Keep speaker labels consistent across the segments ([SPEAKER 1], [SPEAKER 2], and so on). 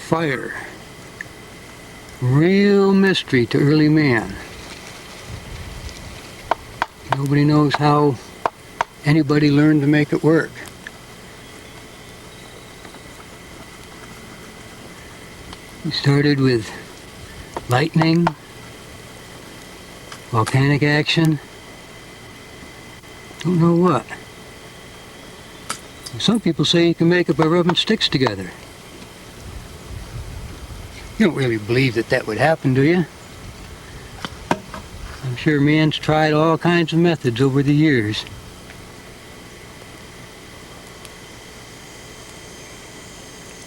[SPEAKER 1] Fire. Real mystery to early man. Nobody knows how anybody learned to make it work. We started with lightning, volcanic action, don't know what. Some people say you can make it by rubbing sticks together. You don't really believe that that would happen, do you? I'm sure man's tried all kinds of methods over the years.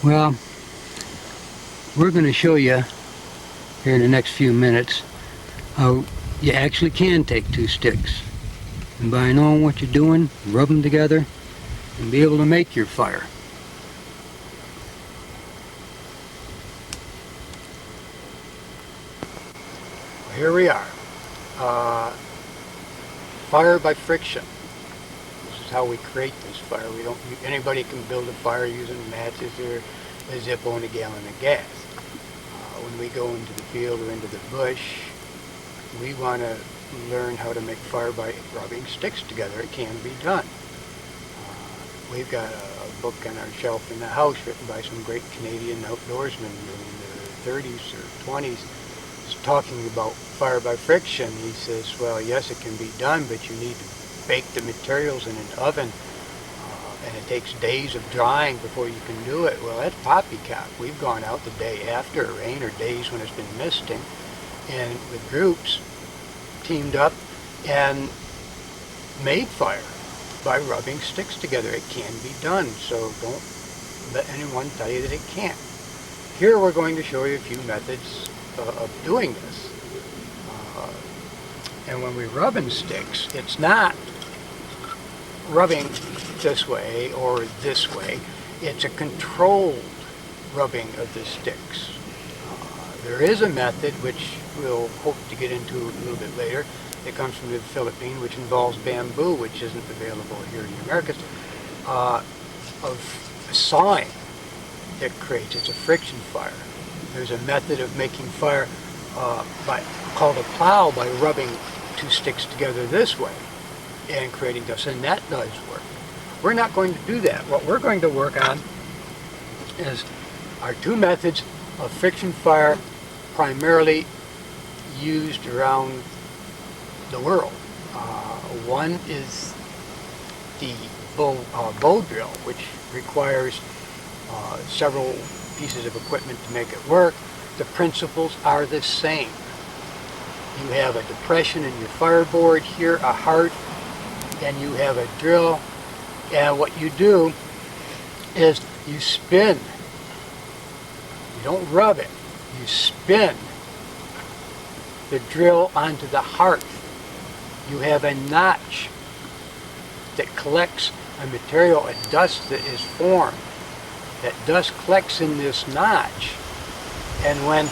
[SPEAKER 1] Well, we're going to show you here in the next few minutes how you actually can take two sticks, and by knowing what you're doing, rub them together and be able to make your fire. Here we are. Fire by friction. This is how we create this fire. Anybody can build a fire using matches or a Zippo and a gallon of gas. When we go into the field or into the bush, we want to learn how to make fire by rubbing sticks together. It can be done. We've got a book on our shelf in the house written by some great Canadian outdoorsmen in the 30s or 20s. He's talking about fire by friction. He says, well, yes, it can be done, but you need to bake the materials in an oven, and it takes days of drying before you can do it. Well, that's poppycock. We've gone out the day after a rain or days when it's been misting, and with groups teamed up and made fire by rubbing sticks together. It can be done, so don't let anyone tell you that it can't. Here we're going to show you a few methods of doing this. And when we're rubbing sticks, it's not rubbing this way or this way. It's a controlled rubbing of the sticks. There is a method which we'll hope to get into a little bit later. It comes from the Philippines, which involves bamboo, which isn't available here in the Americas, of sawing that creates. It's a friction fire. There's a method of making fire called a plow by rubbing two sticks together this way and creating dust, and that does work. We're not going to do that. What we're going to work on is our two methods of friction fire primarily used around the world. One is the bow drill, which requires several pieces of equipment to make it work. The principles are the same. You have a depression in your fireboard here, a heart, and you have a drill, and what you do is you spin. You don't rub it. You spin the drill onto the heart. You have a notch that collects a material, a dust that is formed. That dust collects in this notch, and when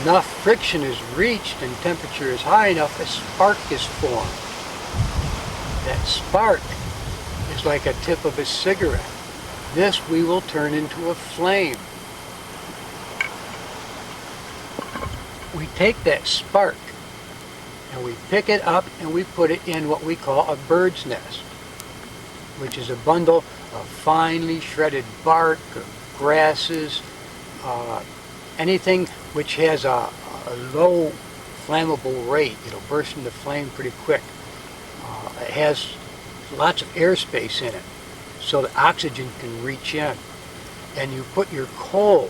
[SPEAKER 1] enough friction is reached and temperature is high enough, a spark is formed. That spark is like a tip of a cigarette. This we will turn into a flame. We take that spark and we pick it up and we put it in what we call a bird's nest, which is a bundle of finely shredded bark, grasses, anything which has a low flammable rate. It'll burst into flame pretty quick. It has lots of airspace in it, so the oxygen can reach in. And you put your coal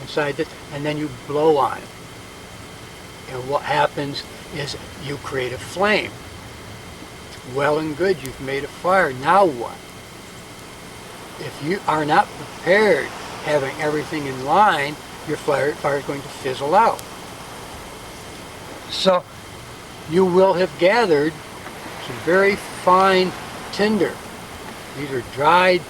[SPEAKER 1] inside this, and then you blow on it. And what happens is you create a flame. Well and good, you've made a fire. Now what? If you are not prepared, having everything in line, your fire is going to fizzle out. So you will have gathered some very fine tinder. These are dried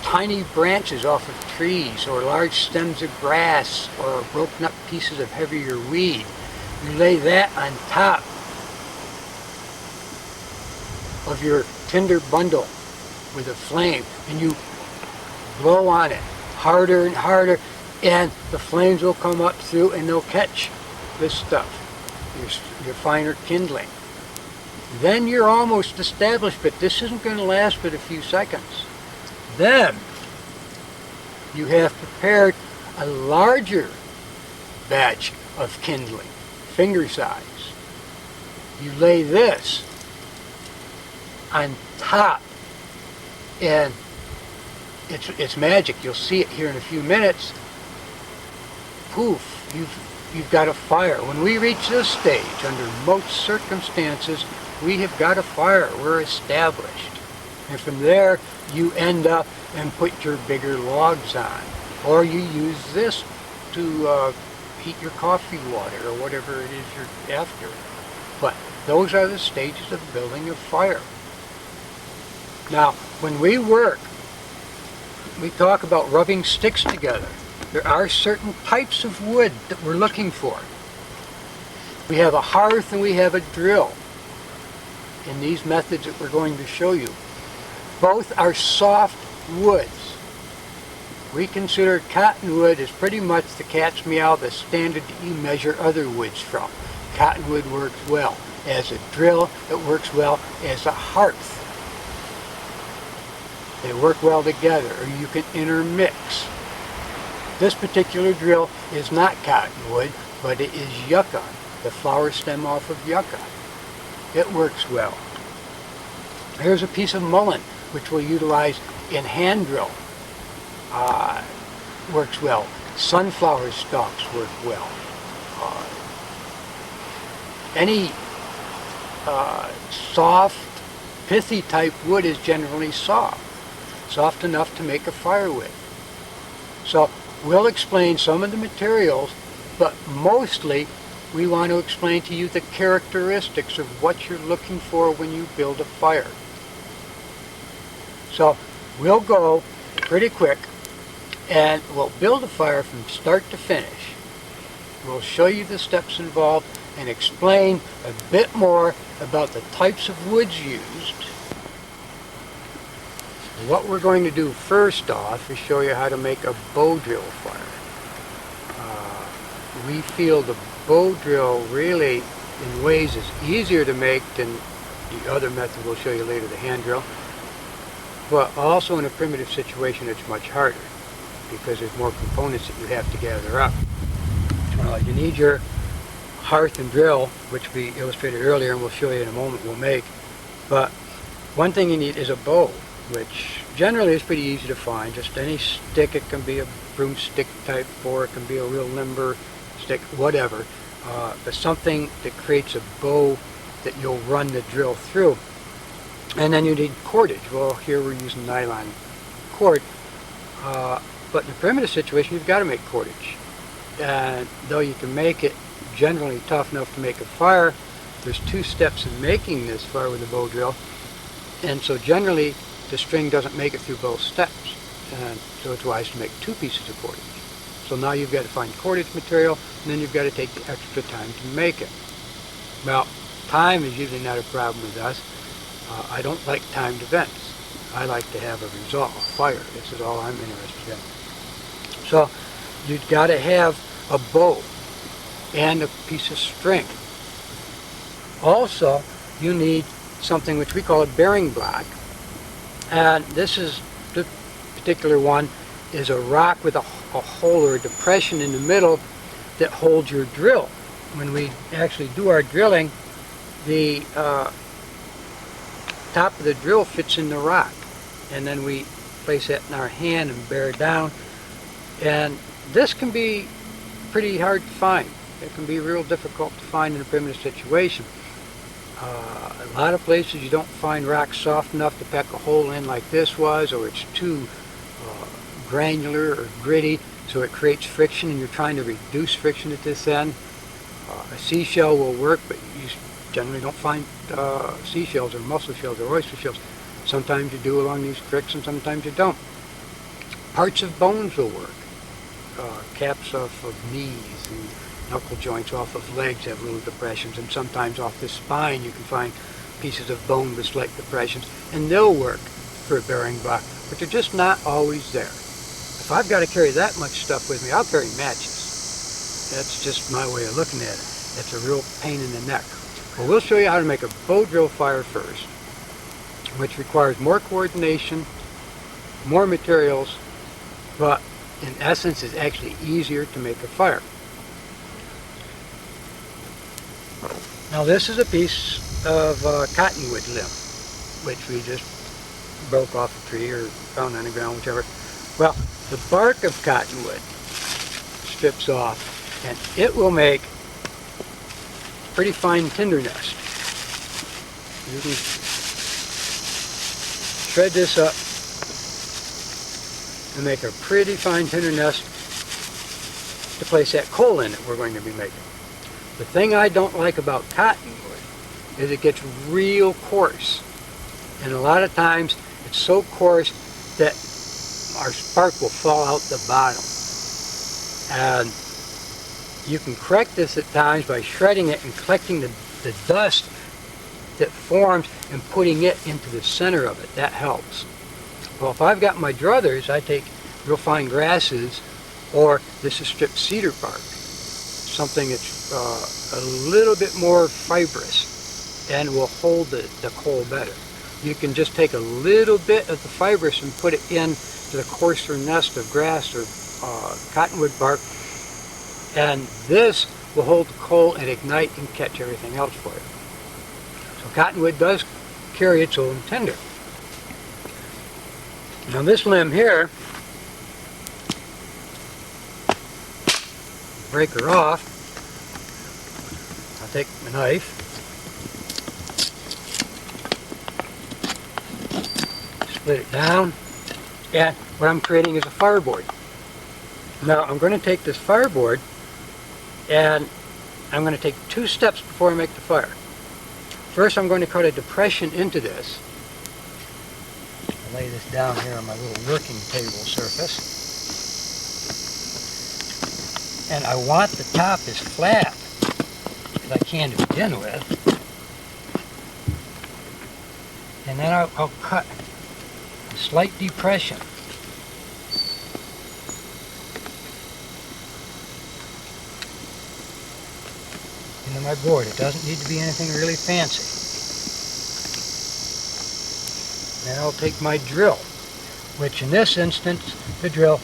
[SPEAKER 1] tiny branches off of trees, or large stems of grass, or broken up pieces of heavier weed. You lay that on top of your tinder bundle with a flame, and you blow on it harder and harder, and the flames will come up through and they'll catch this stuff, your finer kindling. Then you're almost established, but this isn't going to last but a few seconds. Then you have prepared a larger batch of kindling, finger size. You lay this on top, and it's magic. You'll see it here in a few minutes. Poof, you've got a fire. When we reach this stage, under most circumstances, we have got a fire. We're established. And from there, you end up and put your bigger logs on. Or you use this to heat your coffee water or whatever it is you're after. But those are the stages of building a fire. Now, when we work, we talk about rubbing sticks together. There are certain types of wood that we're looking for. We have a hearth and we have a drill in these methods that we're going to show you. Both are soft woods. We consider cottonwood as pretty much the cat's meow, the standard that you measure other woods from. Cottonwood works well as a drill, it works well as a hearth. They work well together, or you can intermix. This particular drill is not cottonwood, but it is yucca, the flower stem off of yucca. It works well. Here's a piece of mullein, which we'll utilize in hand drill. Works well. Sunflower stalks work well. Any soft, pithy type wood is generally soft. Soft enough to make a fire with. So we'll explain some of the materials, but mostly we want to explain to you the characteristics of what you're looking for when you build a fire. So we'll go pretty quick and we'll build a fire from start to finish. We'll show you the steps involved and explain a bit more about the types of woods used. What we're going to do first off is show you how to make a bow drill fire. We feel the bow drill really in ways is easier to make than the other method we'll show you later, the hand drill. But also in a primitive situation it's much harder because there's more components that you have to gather up. You need your hearth and drill, which we illustrated earlier and we'll show you in a moment we'll make. But one thing you need is a bow, which generally is pretty easy to find. Just any stick. It can be a broomstick type, or it can be a real limber stick, whatever. But something that creates a bow that you'll run the drill through. And then you need cordage. Well, here we're using nylon cord. But in a primitive situation, you've got to make cordage. And though you can make it generally tough enough to make a fire, there's 2 steps in making this fire with a bow drill. And so generally, the string doesn't make it through both steps, and so it's wise to make 2 pieces of cordage. So now you've got to find cordage material, and then you've got to take the extra time to make it. Well, time is usually not a problem with us. I don't like timed events. I like to have a result, a fire. This is all I'm interested in. So you've got to have a bow and a piece of string. Also, you need something which we call a bearing block. And this particular one is a rock with a hole or a depression in the middle that holds your drill. When we actually do our drilling, the top of the drill fits in the rock, and then we place that in our hand and bear down. And this can be pretty hard to find. It can be real difficult to find in a primitive situation. A lot of places you don't find rocks soft enough to peck a hole in like this was, or it's too granular or gritty, so it creates friction, and you're trying to reduce friction at this end. A seashell will work, but you generally don't find seashells or mussel shells or oyster shells. Sometimes you do along these creeks and sometimes you don't. Parts of bones will work. Caps off of knees and knuckle joints off of legs have little depressions, and sometimes off the spine you can find pieces of bone with slight depressions, and they'll work for a bearing block, but they're just not always there. If I've got to carry that much stuff with me, I'll carry matches. That's just my way of looking at it. It's a real pain in the neck. Well, we'll show you how to make a bow drill fire first, which requires more coordination, more materials, but in essence is actually easier to make a fire. Now this is a piece of cottonwood limb, which we just broke off a tree or found on the ground, whichever. Well, the bark of cottonwood strips off and it will make pretty fine tinder nest. You can shred this up and make a pretty fine tinder nest to place that coal in that we're going to be making. The thing I don't like about cottonwood is it gets real coarse, and a lot of times it's so coarse that our spark will fall out the bottom. And you can correct this at times by shredding it and collecting the dust that forms and putting it into the center of it. That helps. Well, if I've got my druthers, I take real fine grasses, or this is stripped cedar bark, something that's a little bit more fibrous and will hold the coal better. You can just take a little bit of the fibrous and put it into the coarser nest of grass or cottonwood bark, and this will hold the coal and ignite and catch everything else for you. So cottonwood does carry its own tinder. Now this limb here, break her off. I'll take my knife, split it down, and what I'm creating is a fireboard. Now I'm going to take this fireboard and I'm going to take 2 steps before I make the fire. First I'm going to cut a depression into this. I'll lay this down here on my little working table surface. And I want the top as flat as I can to begin with. And then I'll cut a slight depression. Into my board. It doesn't need to be anything really fancy. Then I'll take my drill, which in this instance, the drill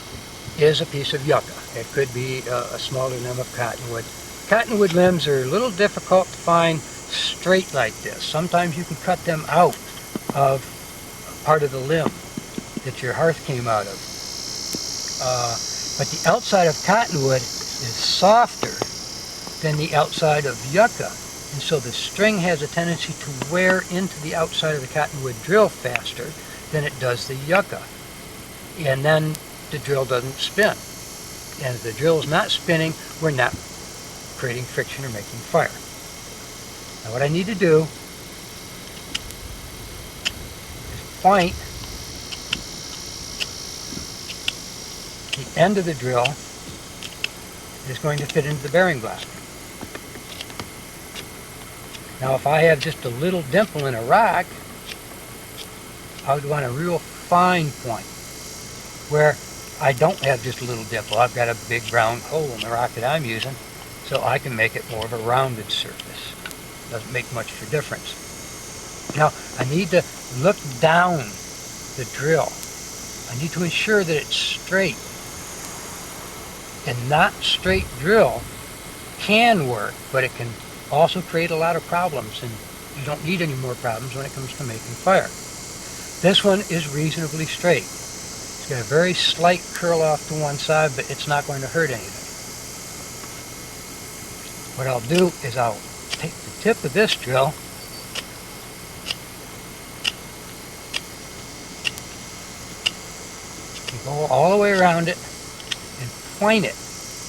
[SPEAKER 1] is a piece of yucca. It could be a smaller limb of cottonwood. Cottonwood limbs are a little difficult to find straight like this. Sometimes you can cut them out of part of the limb that your hearth came out of. But the outside of cottonwood is softer than the outside of yucca, and so the string has a tendency to wear into the outside of the cottonwood drill faster than it does the yucca, and then the drill doesn't spin. And if the drill is not spinning, we're not creating friction or making fire. Now what I need to do is point the end of the drill is going to fit into the bearing block. Now if I have just a little dimple in a rock, I would want a real fine point where I don't have just a little dimple. I've got a big round hole in the rock that I'm using, so I can make it more of a rounded surface. Doesn't make much of a difference. Now I need to look down the drill. I need to ensure that it's straight. And not straight drill can work, but it can also create a lot of problems, and you don't need any more problems when it comes to making fire. This one is reasonably straight. It's got a very slight curl off to one side, but it's not going to hurt anything. What I'll do is I'll take the tip of this drill and go all the way around it and point it,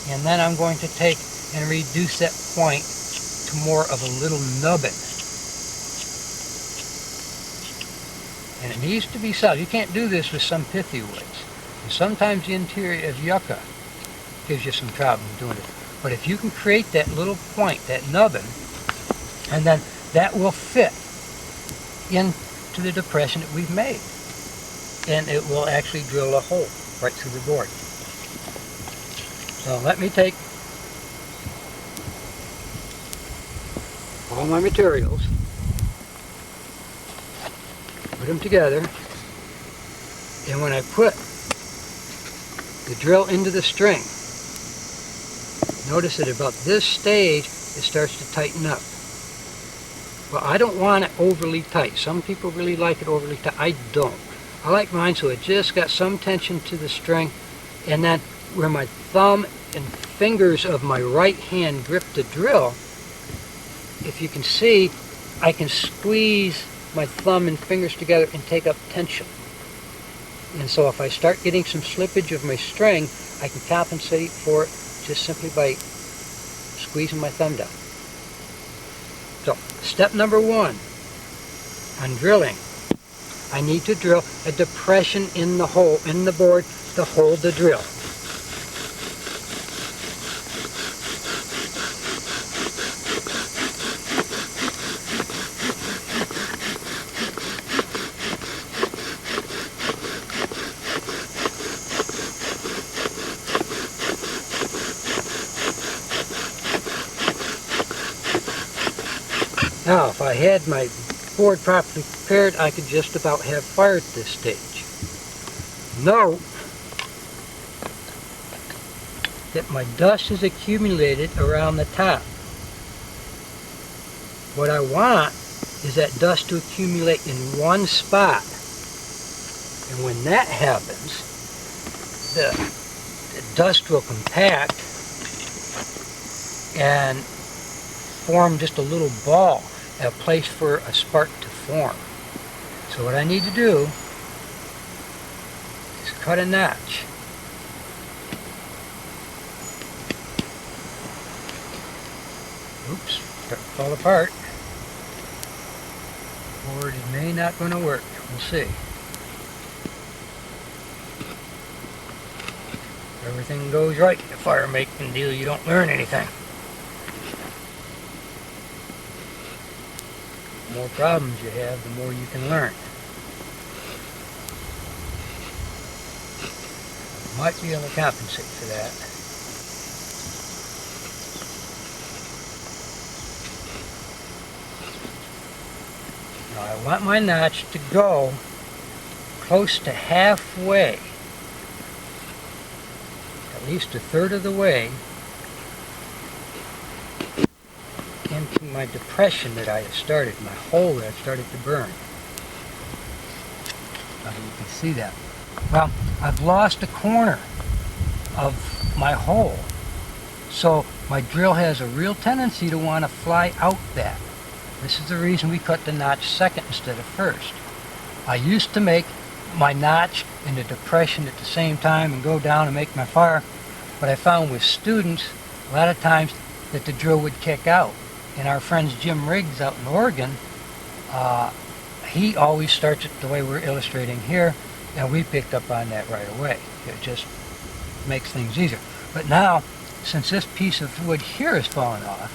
[SPEAKER 1] and then I'm going to take and reduce that point to more of a little nubbin. And it needs to be solid. You can't do this with some pithy woods. And sometimes the interior of yucca gives you some trouble doing it. But if you can create that little point, that nubbin, and then that will fit into the depression that we've made. And it will actually drill a hole right through the board. So let me take all my materials, put them together, and when I put the drill into the string, notice that about this stage it starts to tighten up. Well, I don't want it overly tight. Some people really like it overly tight. I don't. I like mine so it just got some tension to the string, and then where my thumb and fingers of my right hand grip the drill, if you can see, I can squeeze my thumb and fingers together and take up tension. And so if I start getting some slippage of my string, I can compensate for it just simply by squeezing my thumb down. So, step number 1 on drilling, I need to drill a depression in the hole, in the board, to hold the drill. Now, if I had my board properly prepared, I could just about have fire at this stage. Note that my dust is accumulated around the top. What I want is that dust to accumulate in one spot. And when that happens, the dust will compact and form just a little ball, a place for a spark to form. So what I need to do is cut a notch. Oops, starting to fall apart. Or it may not going to work. We'll see. If everything goes right in the fire making deal, you don't learn anything. The more problems you have, the more you can learn. Might be able to compensate for that. Now I want my notch to go close to halfway, at least a third of the way, into my depression that I have started, my hole that I've started to burn. Now you can see that. Well, I've lost a corner of my hole, so my drill has a real tendency to want to fly out that. This is the reason we cut the notch second instead of first. I used to make my notch in the depression at the same time and go down and make my fire, but I found with students a lot of times that the drill would kick out. And our friend Jim Riggs out in Oregon, he always starts it the way we're illustrating here, and we picked up on that right away. It just makes things easier. But now, since this piece of wood here is falling off,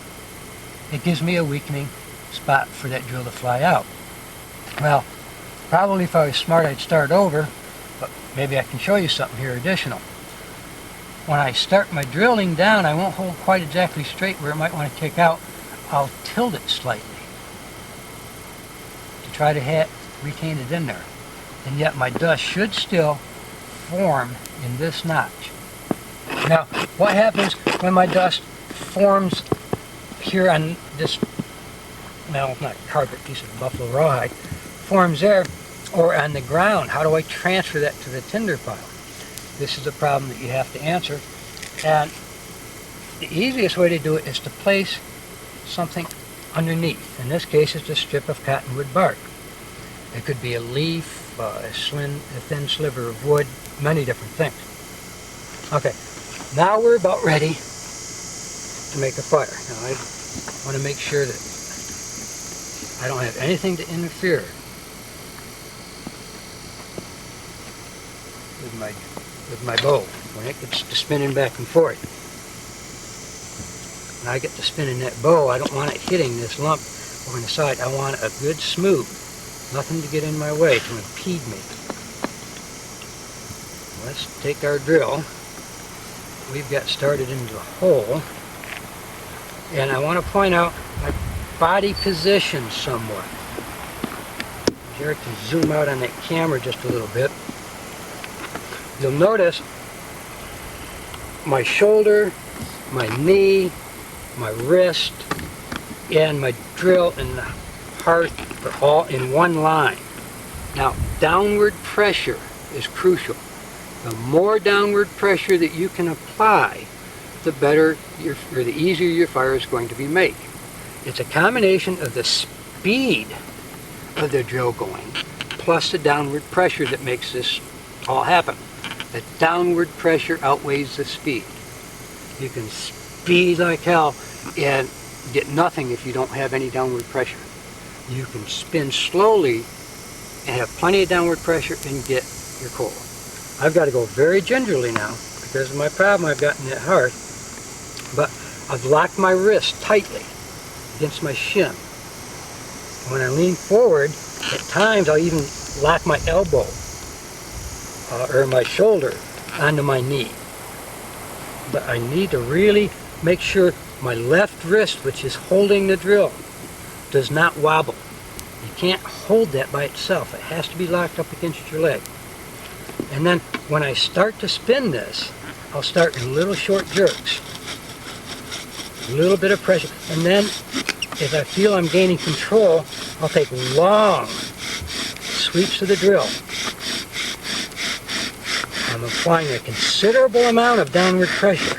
[SPEAKER 1] it gives me a weakening spot for that drill to fly out. Well, probably if I was smart I'd start over, but maybe I can show you something here additional. When I start my drilling down, I won't hold quite exactly straight where it might want to kick out. I'll tilt it slightly to try to retain it in there. And yet my dust should still form in this notch. Now, what happens when my dust forms here on this, well, not carpet, piece of buffalo rawhide, forms there, or on the ground? How do I transfer that to the tinder pile? This is a problem that you have to answer. And the easiest way to do it is to place something underneath. In this case, it's a strip of cottonwood bark. It could be a leaf, a thin sliver of wood, many different things. Okay, now we're about ready to make a fire. Now I want to make sure that I don't have anything to interfere with my bow when it gets to spinning back and forth. When I get to spinning that bow, I don't want it hitting this lump over the side. I want a good smooth, nothing to get in my way to impede me. Let's take our drill we've got started into the hole. And I want to point out my body position somewhat. Here I can zoom out on that camera just a little bit. You'll notice my shoulder, my knee, my wrist, and my drill and the hearth are all in one line. Now, downward pressure is crucial. The more downward pressure that you can apply, the better or the easier your fire is going to be made. It's a combination of the speed of the drill going plus the downward pressure that makes this all happen. The downward pressure outweighs the speed. You can speed like hell and get nothing if you don't have any downward pressure. You can spin slowly and have plenty of downward pressure and get your coal. I've got to go very gingerly now because of my problem I've got in that hearth. But I've locked my wrist tightly against my shin. When I lean forward, at times I'll even lock my elbow or my shoulder onto my knee. But I need to really make sure my left wrist, which is holding the drill, does not wobble. You can't hold that by itself. It has to be locked up against your leg. And then when I start to spin this, I'll start in little short jerks. A little bit of pressure. And then if I feel I'm gaining control, I'll take long sweeps of the drill. I'm applying a considerable amount of downward pressure.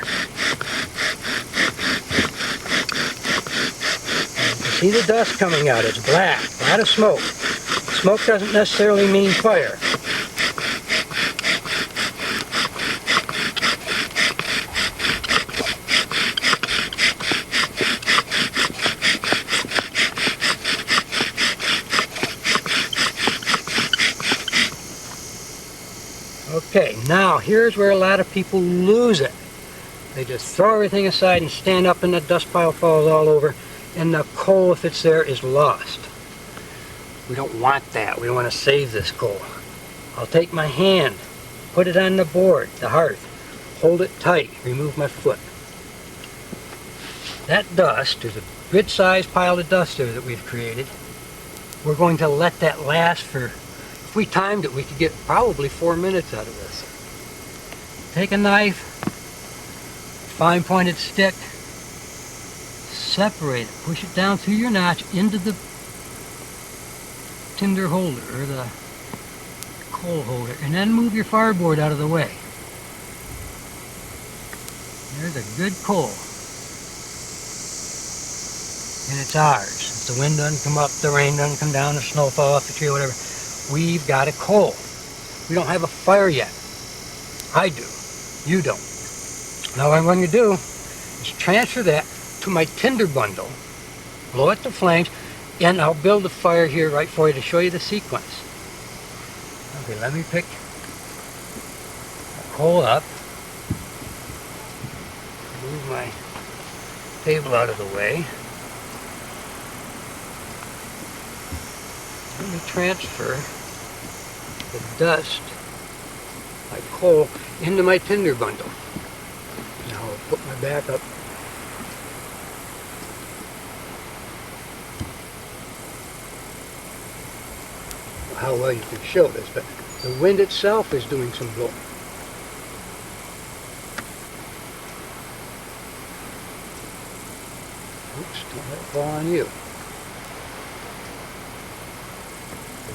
[SPEAKER 1] And you see the dust coming out. It's black. A lot of smoke. Smoke doesn't necessarily mean fire. Okay, now here's where a lot of people lose it. They just throw everything aside and stand up and the dust pile falls all over and the coal, if it's there, is lost. We don't want that. We don't want to save this coal. I'll take my hand, put it on the board, the hearth, hold it tight, remove my foot. That dust, there's a good sized pile of dust there that we've created. We're going to let that last for, if we timed it, we could get probably 4 minutes out of this. Take a knife, fine pointed stick, separate it, push it down through your notch into the tinder holder or the coal holder, and then move your fireboard out of the way. There's a good coal. And it's ours. If the wind doesn't come up, the rain doesn't come down, the snow fall off the tree or whatever, we've got a coal. We don't have a fire yet. I do. You don't. Now what I'm going to do is transfer that to my tinder bundle, blow it to flames, and I'll build a fire here right for you to show you the sequence. Okay, let me pick the coal up. Move my table out of the way. Let me transfer the dust, my coal, into my tinder bundle. Now I'll put my back up. How well you can show this, but the wind itself is doing some blowing. Oops, don't let it fall on you.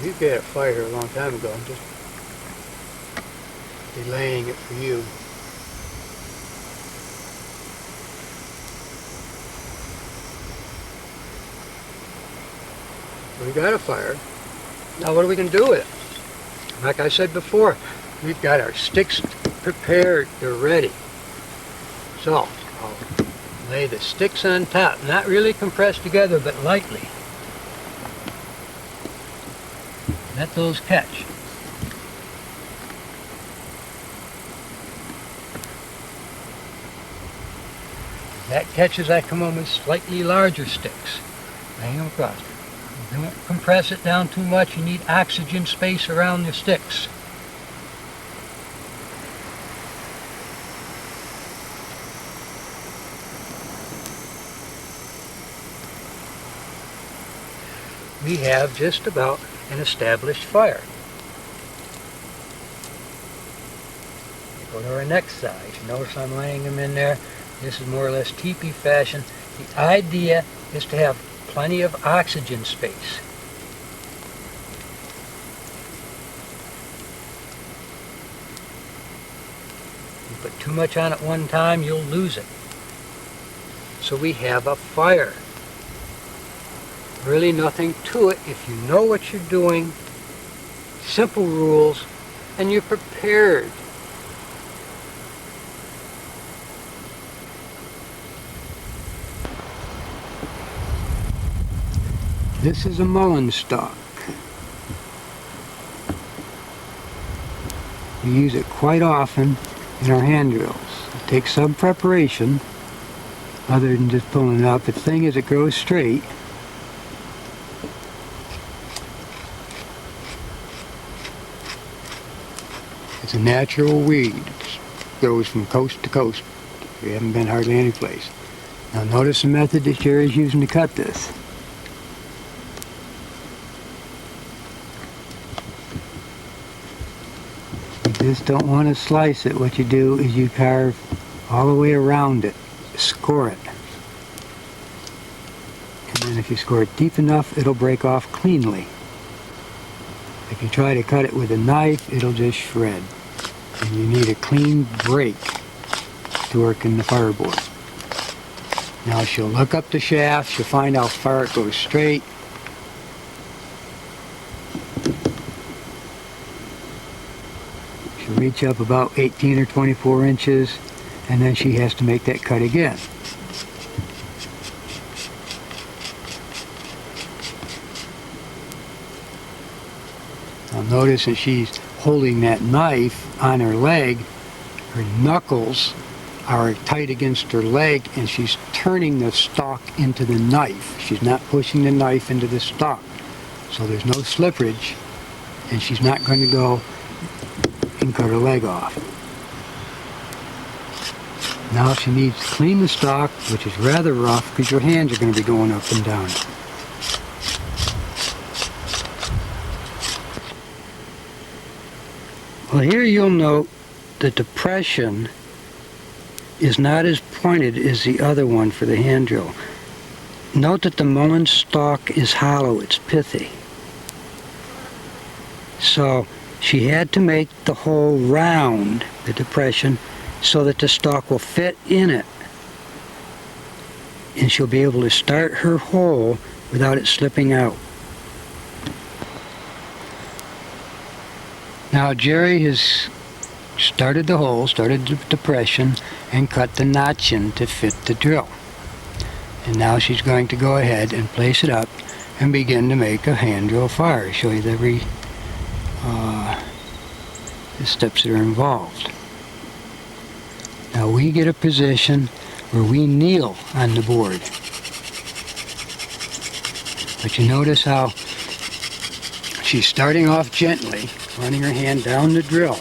[SPEAKER 1] You got a fire a long time ago. I'm just delaying it for you. We got a fire. Now what are we going to do with it? Like I said before, we've got our sticks prepared. They're ready. So I'll lay the sticks on top. Not really compressed together, but lightly. Let those catch. If that catches, I come on with slightly larger sticks. Hang them across. Don't compress it down too much. You need oxygen space around your sticks. we have just about an established fire. Go to our next size. Notice I'm laying them in there. This is more or less teepee fashion. The idea is to have plenty of oxygen space. You put too much on at one time, you'll lose it. So we have a fire. Really nothing to it if you know what you're doing, simple rules, and you're prepared. This is a mullein stalk. We use it quite often in our hand drills. It takes some preparation other than just pulling it up. The thing is, it grows straight. It's a natural weed. It grows from coast to coast. We haven't been hardly any place. Now notice the method that Geri's using to cut this. You just don't want to slice it. What you do is you carve all the way around it. Score it. And then if you score it deep enough, it'll break off cleanly. If you try to cut it with a knife, it'll just shred. And you need a clean break to work in the fireboard. Now she'll look up the shaft, she'll find how far it goes straight. She'll reach up about 18 or 24 inches, and then she has to make that cut again. Now notice that she's holding that knife on her leg, her knuckles are tight against her leg, and she's turning the stalk into the knife. She's not pushing the knife into the stalk. So there's no slippage, and she's not going to go and cut her leg off. Now she needs to clean the stalk, which is rather rough because your hands are going to be going up and down. Well, here you'll note the depression is not as pointed as the other one for the hand drill. Note that the mullein stalk is hollow, it's pithy. So she had to make the hole round the depression so that the stalk will fit in it. And she'll be able to start her hole without it slipping out. Now Geri has started the hole, started the depression, and cut the notch in to fit the drill. And now she's going to go ahead and place it up and begin to make a hand drill fire. Show you the steps that are involved. Now we get a position where we kneel on the board. But you notice how she's starting off gently, running her hand down the drill.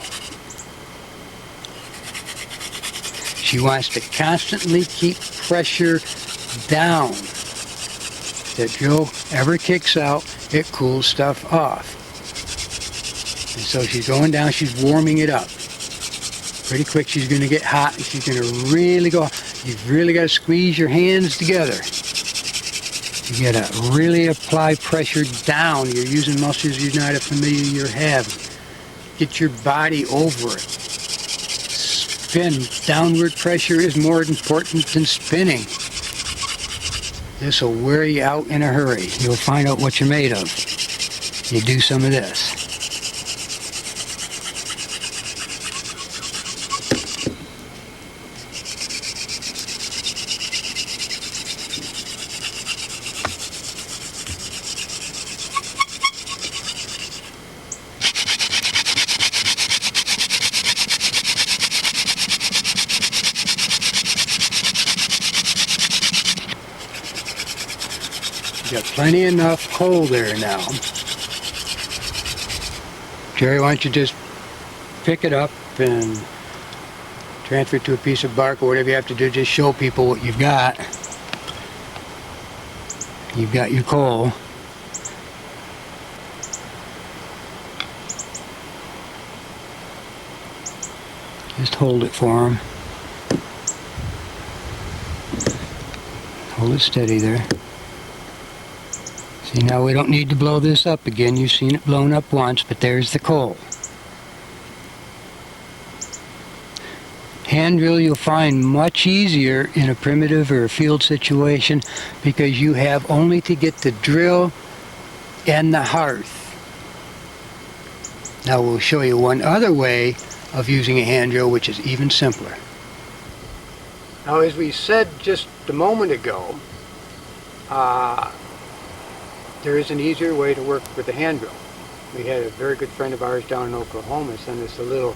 [SPEAKER 1] She wants to constantly keep pressure down. If that drill ever kicks out, it cools stuff off. And so she's going down, she's warming it up. Pretty quick she's going to get hot, and she's going to really go. You've really got to squeeze your hands together. You got to really apply pressure down. You're using muscles you're not familiar you have. Get your body over it. Spin. Downward pressure is more important than spinning. This will wear you out in a hurry. You'll find out what you're made of. You do some of this. Got plenty enough coal there now. Geri, why don't you just pick it up and transfer it to a piece of bark or whatever you have to do. Just show people what you've got. You've got your coal. Just hold it for him. Hold it steady there. See, now we don't need to blow this up again. You've seen it blown up once, but there's the coal. Hand drill you'll find much easier in a primitive or a field situation because you have only to get the drill and the hearth. Now we'll show you one other way of using a hand drill which is even simpler. Now, as we said just a moment ago, there is an easier way to work with a hand drill. We had a very good friend of ours down in Oklahoma send us a little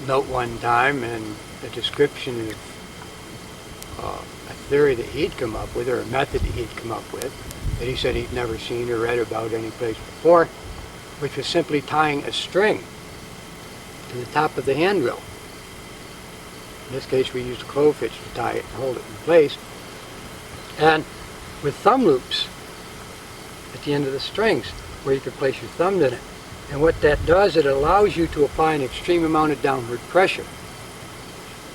[SPEAKER 1] note one time, and a description of a theory that he'd come up with, or a method that he'd come up with, that he said he'd never seen or read about any place before, which was simply tying a string to the top of the hand drill. In this case we used a clove hitch to tie it and hold it in place, and with thumb loops at the end of the strings where you could place your thumb in it. And what that does, it allows you to apply an extreme amount of downward pressure.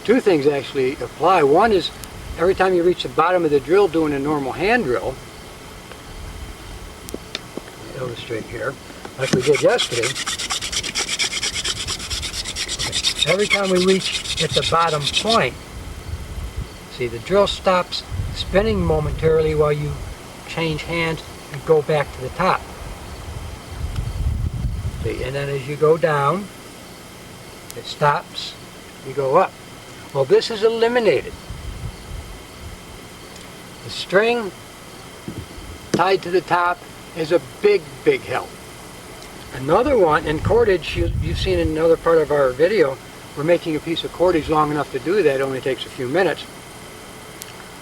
[SPEAKER 1] Two things actually apply. One is every time you reach the bottom of the drill doing a normal hand drill, I'll illustrate here, like we did yesterday, every time we reach at the bottom point, see, the drill stops spinning momentarily while you change hands and go back to the top. See, and then as you go down, it stops, you go up. Well, this is eliminated. The string tied to the top is a big, big help. Another one, in cordage, you've seen in another part of our video, we're making a piece of cordage long enough to do that. It only takes a few minutes.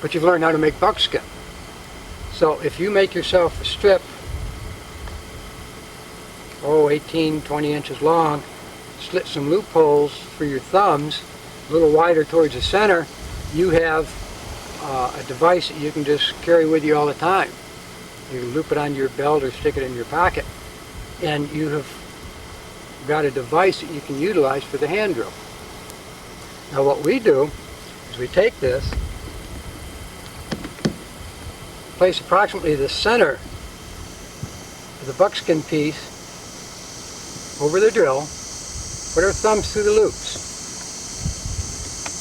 [SPEAKER 1] But you've learned how to make buckskin. So if you make yourself a strip, 18, 20 inches long, slit some loopholes for your thumbs, a little wider towards the center, you have a device that you can just carry with you all the time. You can loop it onto your belt or stick it in your pocket, and you have got a device that you can utilize for the hand drill. Now what we do is we take this, place approximately the center of the buckskin piece over the drill, put our thumbs through the loops.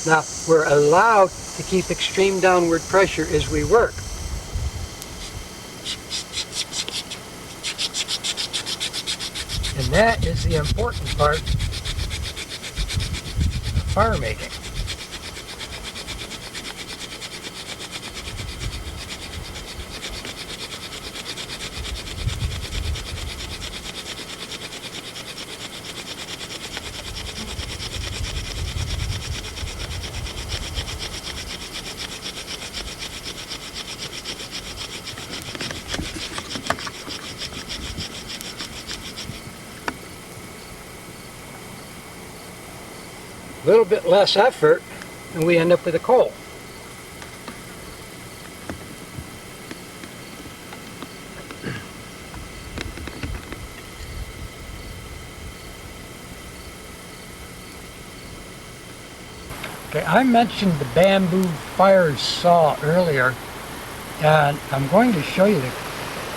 [SPEAKER 1] Now we're allowed to keep extreme downward pressure as we work. And that is the important part of fire making. A little bit less effort, and we end up with a coal. Okay, I mentioned the bamboo fire saw earlier, and I'm going to show you the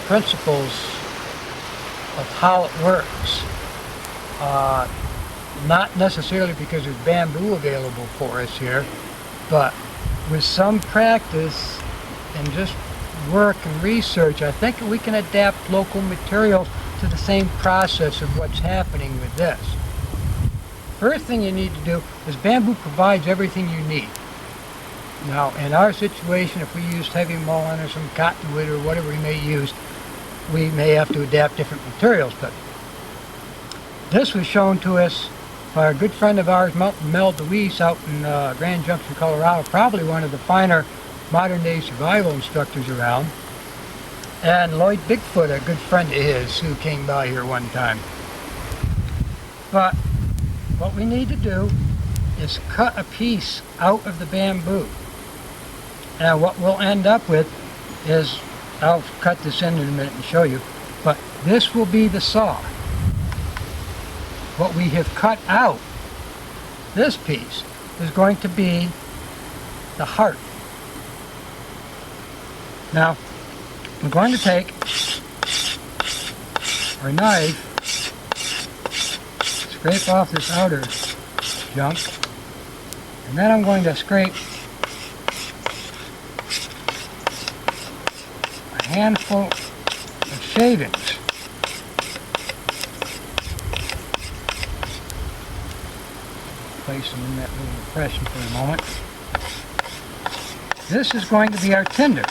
[SPEAKER 1] principles of how it works. Not necessarily because there's bamboo available for us here, but with some practice and just work and research, I think we can adapt local materials to the same process of what's happening with this. First thing you need to do is bamboo provides everything you need. Now, in our situation, if we used heavy mullein or some cottonwood or whatever we may use, we may have to adapt different materials, but this was shown to us by a good friend of ours, Mel DeWeese, out in Grand Junction, Colorado, probably one of the finer modern-day survival instructors around, and Lloyd Bigfoot, a good friend of his, who came by here one time. But what we need to do is cut a piece out of the bamboo, and what we'll end up with is, I'll cut this in a minute and show you, but this will be the saw. What we have cut out this piece is going to be the heart. Now, I'm going to take our knife, scrape off this outer junk, and then I'm going to scrape a handful of shavings. Place them in that little depression for a moment. This is going to be our tinder,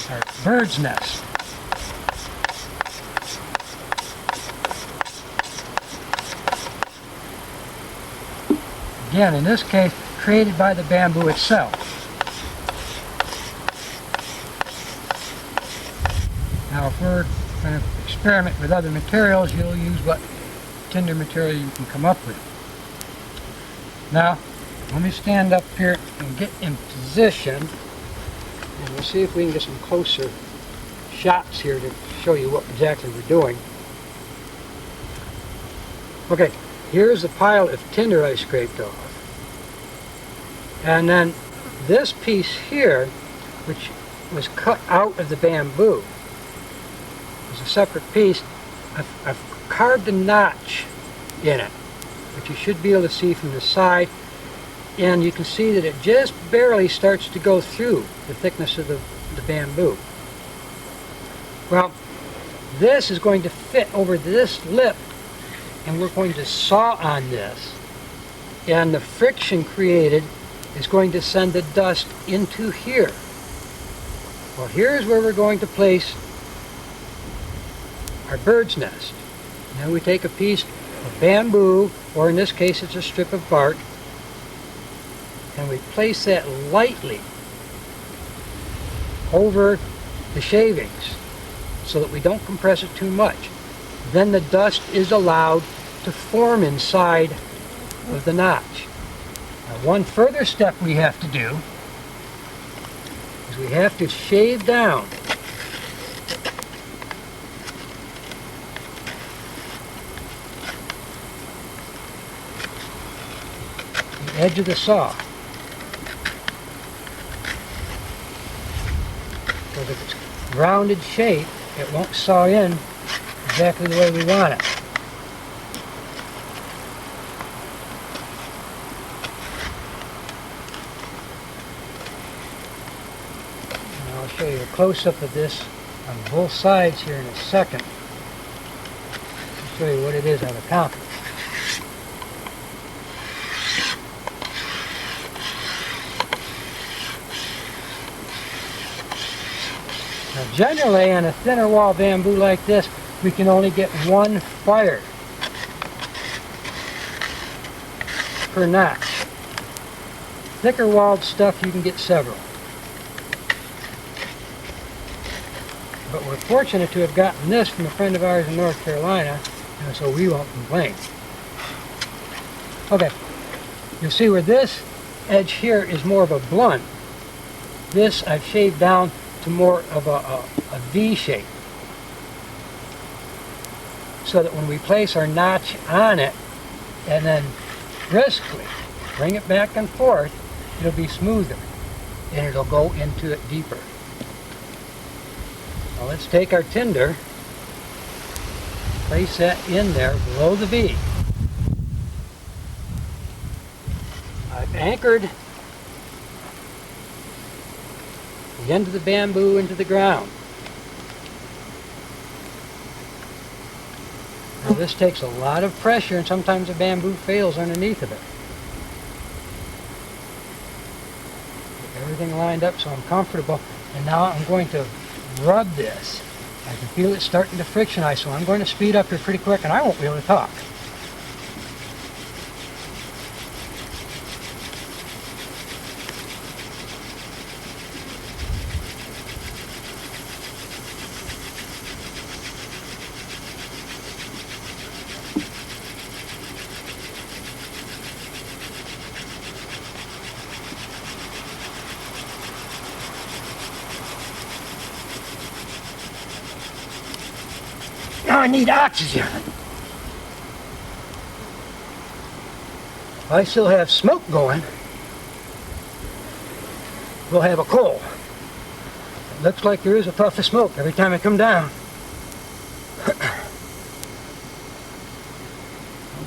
[SPEAKER 1] our bird's nest. Again, in this case, created by the bamboo itself. Now, if we're going to experiment with other materials, you'll use what tinder material you can come up with. Now, let me stand up here and get in position, and we'll see if we can get some closer shots here to show you what exactly we're doing. Okay, here's the pile of tinder I scraped off. And then this piece here, which was cut out of the bamboo, is a separate piece. I've carved a notch in it, which you should be able to see from the side, and you can see that it just barely starts to go through the thickness of the bamboo. Well, this is going to fit over this lip, and we're going to saw on this, and the friction created is going to send the dust into here. Well, here's where we're going to place our bird's nest. Now we take a piece of bamboo, or in this case it's a strip of bark, and we place that lightly over the shavings so that we don't compress it too much. Then the dust is allowed to form inside of the notch. Now, one further step we have to do is we have to shave down the edge of the saw, so that it's rounded shape, it won't saw in exactly the way we want it. And I'll show you a close-up of this on both sides here in a second to show you what it is I've accomplished. Now, generally, on a thinner wall bamboo like this, we can only get one fire per notch. Thicker walled stuff, you can get several. But we're fortunate to have gotten this from a friend of ours in North Carolina, and so we won't complain. Okay, you'll see where this edge here is more of a blunt. This I've shaved down to more of a V shape, so that when we place our notch on it and then briskly bring it back and forth, it'll be smoother and it'll go into it deeper. Now let's take our tinder, place that in there below the V. I've anchored the end of the bamboo into the ground. Now this takes a lot of pressure, and sometimes the bamboo fails underneath of it. Get everything lined up so I'm comfortable, and now I'm going to rub this. I can feel it starting to frictionize, so I'm going to speed up here pretty quick, and I won't be able to talk. Now I need oxygen. I still have smoke going, we'll have a coal. It looks like there is a puff of smoke every time I come down.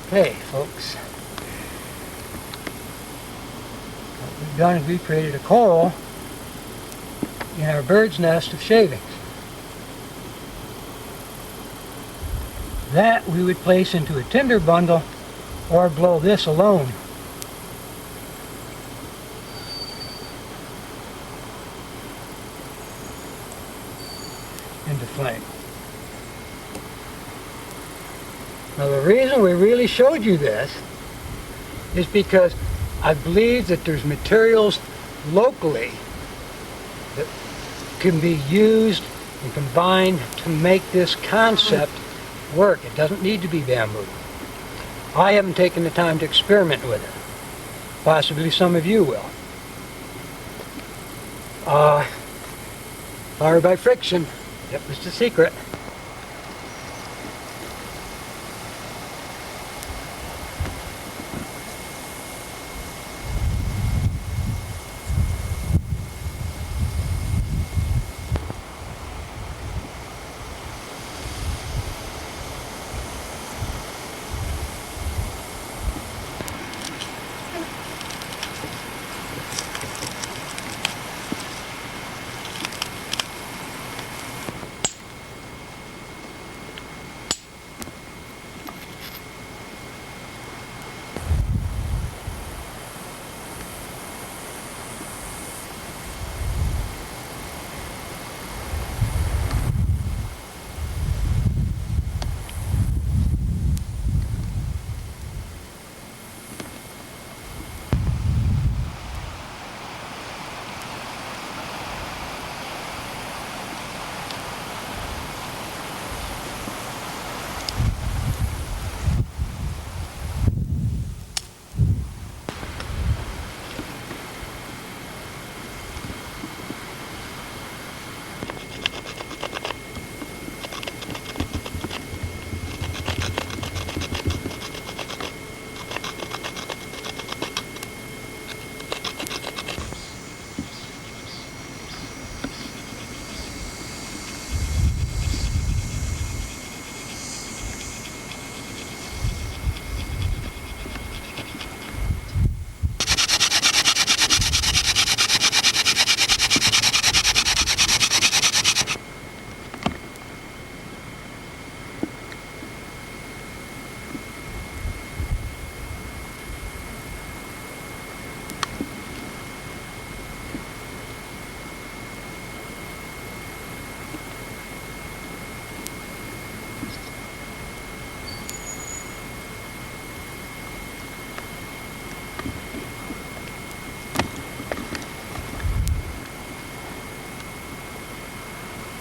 [SPEAKER 1] Okay, folks. What we've done is we've created a coal in our bird's nest of shavings. That we would place into a tinder bundle or blow this alone. Into flame. Now the reason we really showed you this is because I believe that there's materials locally that can be used and combined to make this concept work. It doesn't need to be bamboo. I haven't taken the time to experiment with it. Possibly some of you will. Fire by friction. That was the secret.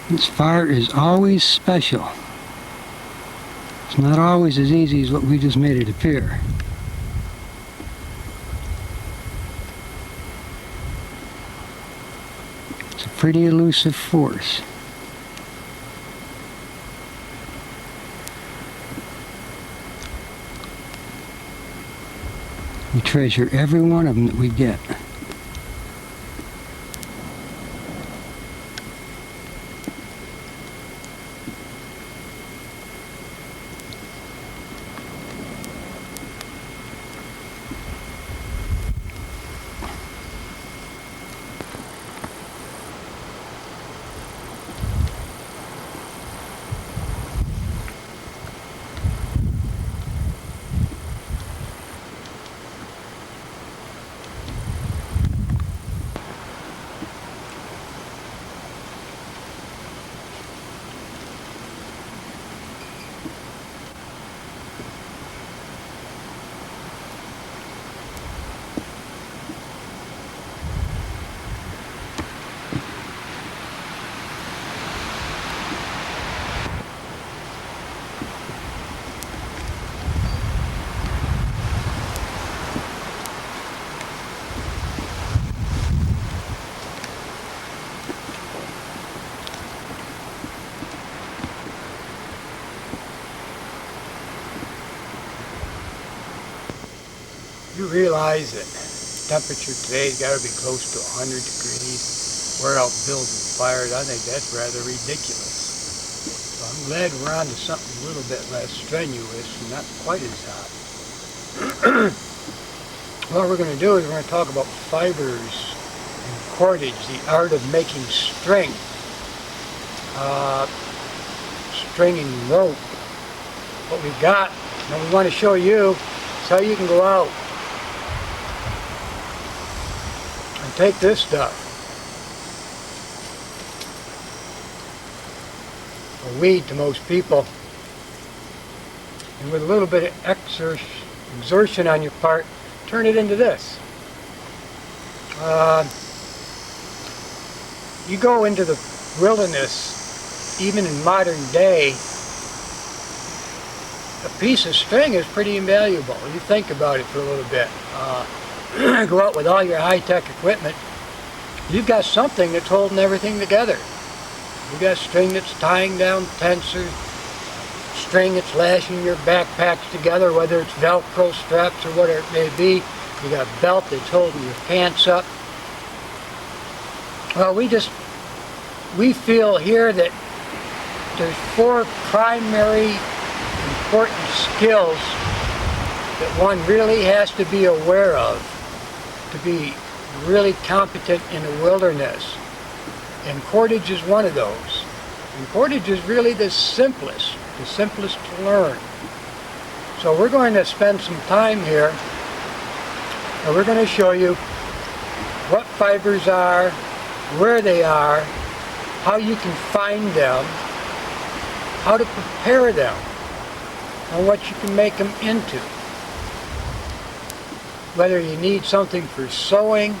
[SPEAKER 1] This fire is always special. It's not always as easy as what we just made it appear. It's a pretty elusive force. We treasure every one of them that we get. You realize that temperature today's got to be close to 100 degrees. We're out building fires. I think that's rather ridiculous. So I'm glad we're on to something a little bit less strenuous and not quite as hot. What we're going to do is we're going to talk about fibers and cordage, the art of making string, stringing rope. What we got, and we want to show you, is how you can go out and take this stuff, a weed to most people, and with a little bit of exertion on your part, turn it into this. You go into the wilderness, even in modern day, a piece of string is pretty invaluable. You think about it for a little bit. Go out with all your high-tech equipment, you've got something that's holding everything together. You've got string that's tying down tensors, string that's lashing your backpacks together, whether it's Velcro straps or whatever it may be. You got a belt that's holding your pants up. Well, we feel here that there's 4 primary important skills that one really has to be aware of to be really competent in the wilderness. And cordage is one of those. And cordage is really the simplest to learn. So we're going to spend some time here and we're going to show you what fibers are, where they are, how you can find them, how to prepare them, and what you can make them into. Whether you need something for sewing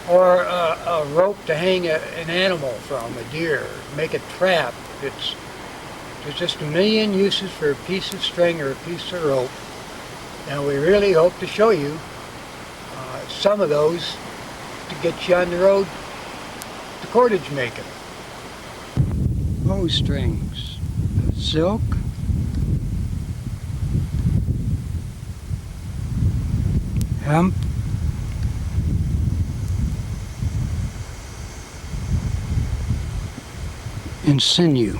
[SPEAKER 1] or a rope to hang an animal from, a deer, make a trap. There's just a million uses for a piece of string or a piece of rope, and we really hope to show you some of those to get you on the road to cordage making. Bowstrings, silk, hemp, and sinew.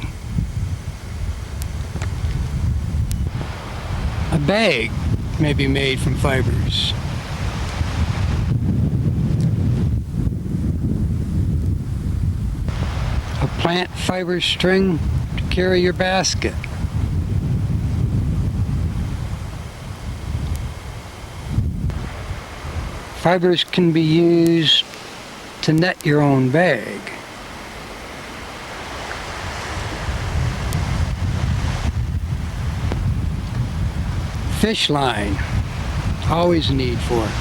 [SPEAKER 1] A bag may be made from fibers. A plant fiber string to carry your basket. Fibers can be used to net your own bag. Fish line, always a need for it.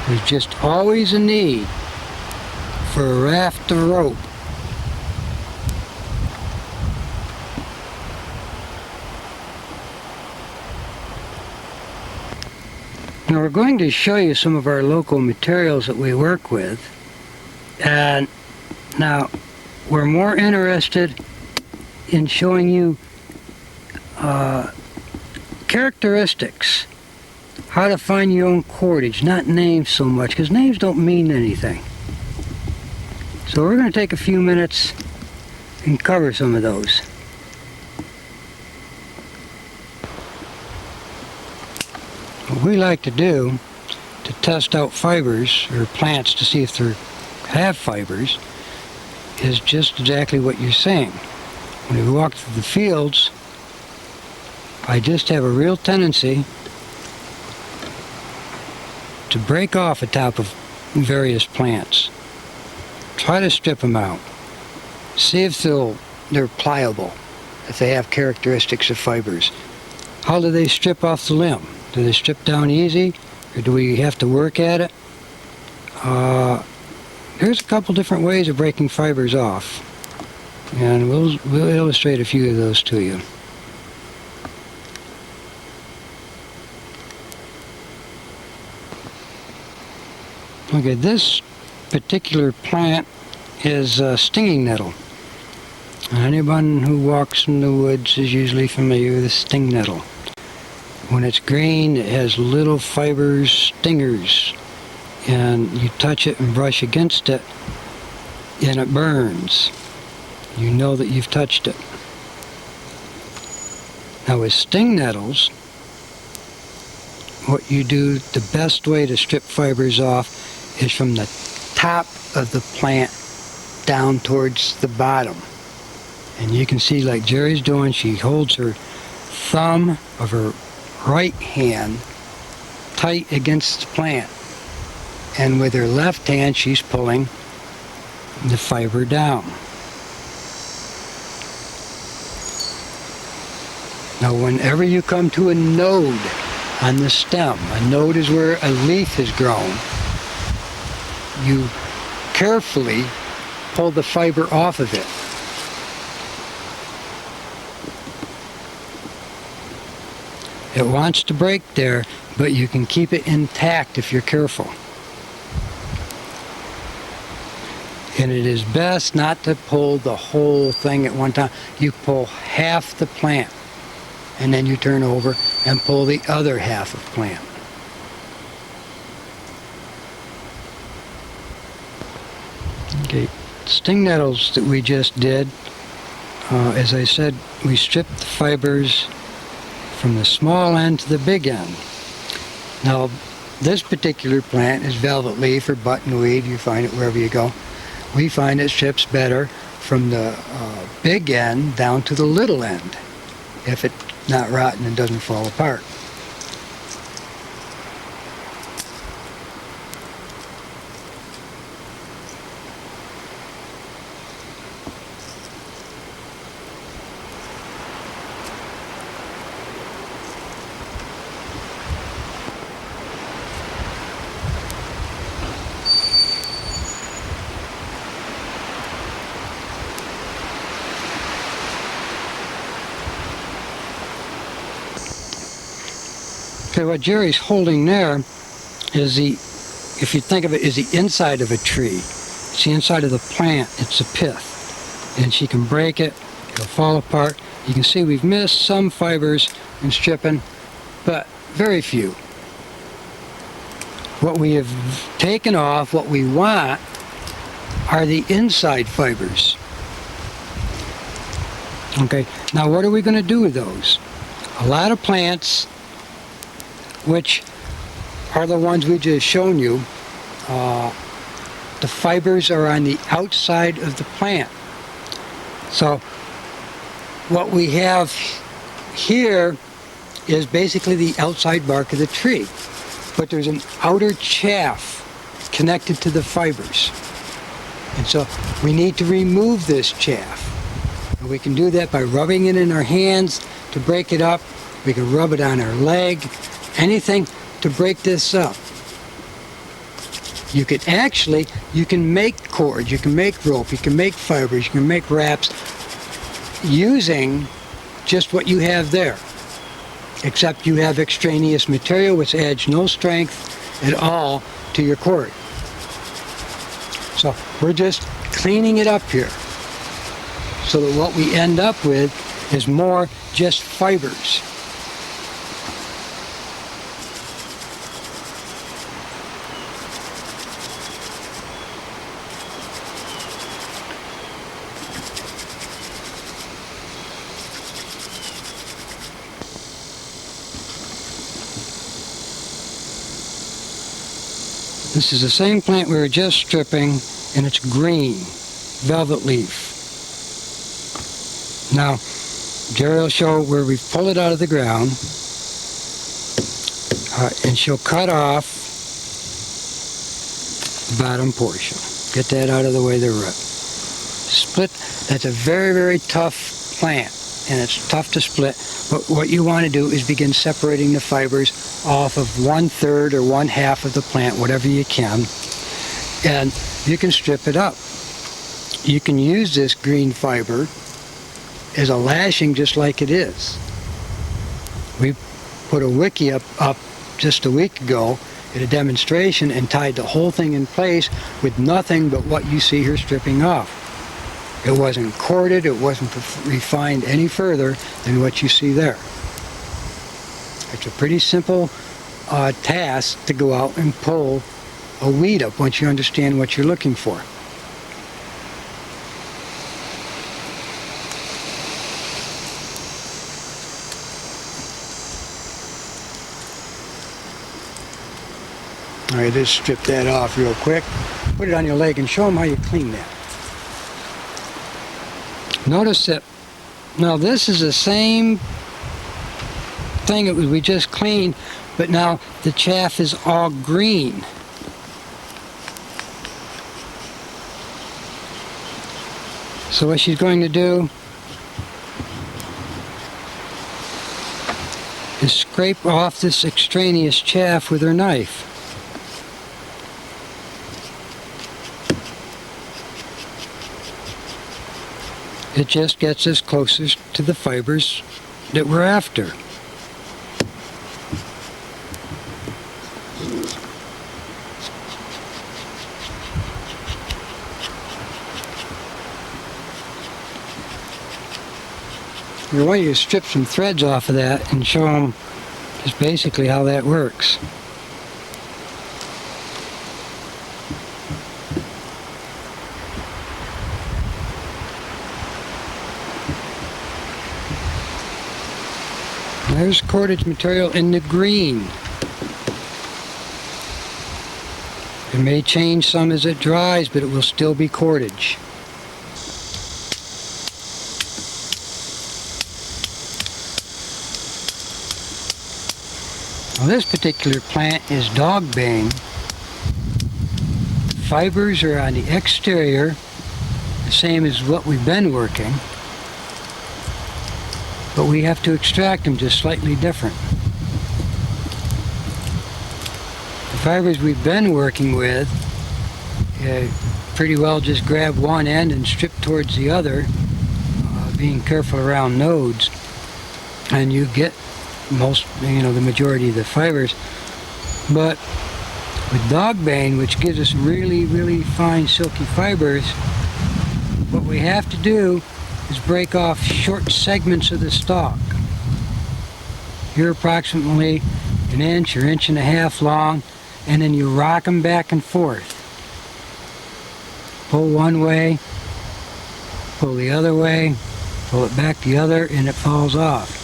[SPEAKER 1] There's just always a need for a raft of rope. Now we're going to show you some of our local materials that we work with, and now we're more interested in showing you characteristics, how to find your own cordage, not names so much, because names don't mean anything. So we're going to take a few minutes and cover some of those. What we like to do to test out fibers or plants to see if they have fibers is just exactly what you're saying. When we walk through the fields, I just have a real tendency to break off the top of various plants. Try to strip them out. See if they're pliable, if they have characteristics of fibers. How do they strip off the limb? Do they strip down easy, or do we have to work at it? There's a couple different ways of breaking fibers off, and we'll illustrate a few of those to you. Okay, this particular plant is stinging nettle.
[SPEAKER 2] Anyone who walks in the woods is usually familiar with a sting nettle. When it's green, it has little fibers, stingers, and you touch it and brush against it, and it burns. You know that you've touched it. Now with sting nettles, what you do, the best way to strip fibers off is from the top of the plant down towards the bottom. And you can see, like Geri's doing, she holds her thumb of her right hand tight against the plant, and with her left hand she's pulling the fiber down. Now whenever you come to a node on the stem, a node is where a leaf has grown, you carefully pull the fiber off of it. It wants to break there, but you can keep it intact if you're careful. And it is best not to pull the whole thing at one time. You pull half the plant, and then you turn over and pull the other half of plant. Okay, sting nettles that we just did, as I said, we stripped the fibers from the small end to the big end. Now, this particular plant is velvet leaf or buttonweed. You find it wherever you go. We find it strips better from the big end down to the little end, if it's not rotten and doesn't fall apart. Okay, what Geri's holding there is if you think of it, is the inside of a tree. It's the inside of the plant. It's a pith. And she can break it. It'll fall apart. You can see we've missed some fibers in stripping, but very few. What we have taken off, what we want, are the inside fibers. Okay, now what are we going to do with those? A lot of plants, which are the ones we just shown you, the fibers are on the outside of the plant. So what we have here is basically the outside bark of the tree, but there's an outer chaff connected to the fibers, and so we need to remove this chaff. And we can do that by rubbing it in our hands to break it up. We can rub it on our leg, anything to break this up. You can make cord, you can make rope, you can make fibers, you can make wraps using just what you have there, except you have extraneous material which adds no strength at all to your cord. So we're just cleaning it up here so that what we end up with is more just fibers. This is the same plant we were just stripping, and it's green, velvet leaf. Now, Geri will show where we pull it out of the ground, and she'll cut off the bottom portion. Get that out of the way, the root. Split, that's a very, very tough plant, and it's tough to split. But what you want to do is begin separating the fibers off of 1/3 or 1/2 of the plant, whatever you can, and you can strip it up. You can use this green fiber as a lashing just like it is. We put a wiki up just a week ago at a demonstration and tied the whole thing in place with nothing but what you see her stripping off. It wasn't corded, it wasn't refined any further than what you see there. It's a pretty simple task to go out and pull a weed up once you understand what you're looking for. All right, just strip that off real quick. Put it on your leg and show them how you clean that. Notice that, now this is the same thing that we just cleaned, but now the chaff is all green. So what she's going to do is scrape off this extraneous chaff with her knife. It just gets us closer to the fibers that we're after. We want you to strip some threads off of that and show them just basically how that works. There's cordage material in the green. It may change some as it dries, but it will still be cordage. Now this particular plant is dog bane. Fibers are on the exterior, the same as what we've been working, but we have to extract them just slightly different. The fibers we've been working with, pretty well just grab one end and strip towards the other, being careful around nodes, and you get the majority of the fibers. But with dog bane, which gives us really, really fine silky fibers, what we have to do is break off short segments of the stalk. Here approximately an inch or inch and a half long, and then you rock them back and forth. Pull one way, pull the other way, pull it back the other, and it falls off.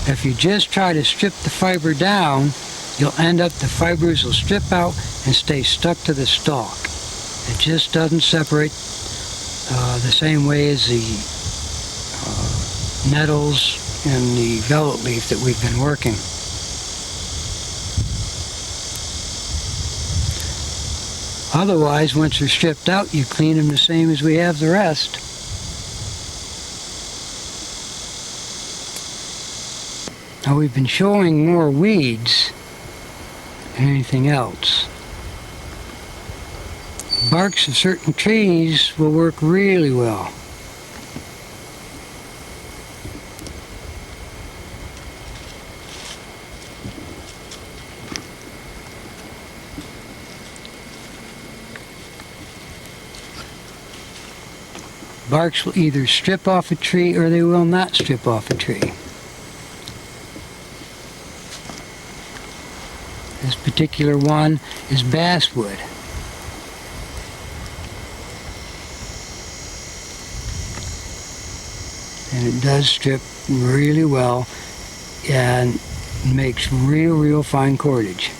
[SPEAKER 2] If you just try to strip the fiber down, you'll end up, the fibers will strip out and stay stuck to the stalk. It just doesn't separate the same way as the nettles and the velvet leaf that we've been working. Otherwise, once they're stripped out, you clean them the same as we have the rest. Now we've been showing more weeds than anything else. Barks of certain trees will work really well. Barks will either strip off a tree or they will not strip off a tree. This particular one is basswood. And it does strip really well and makes real fine cordage.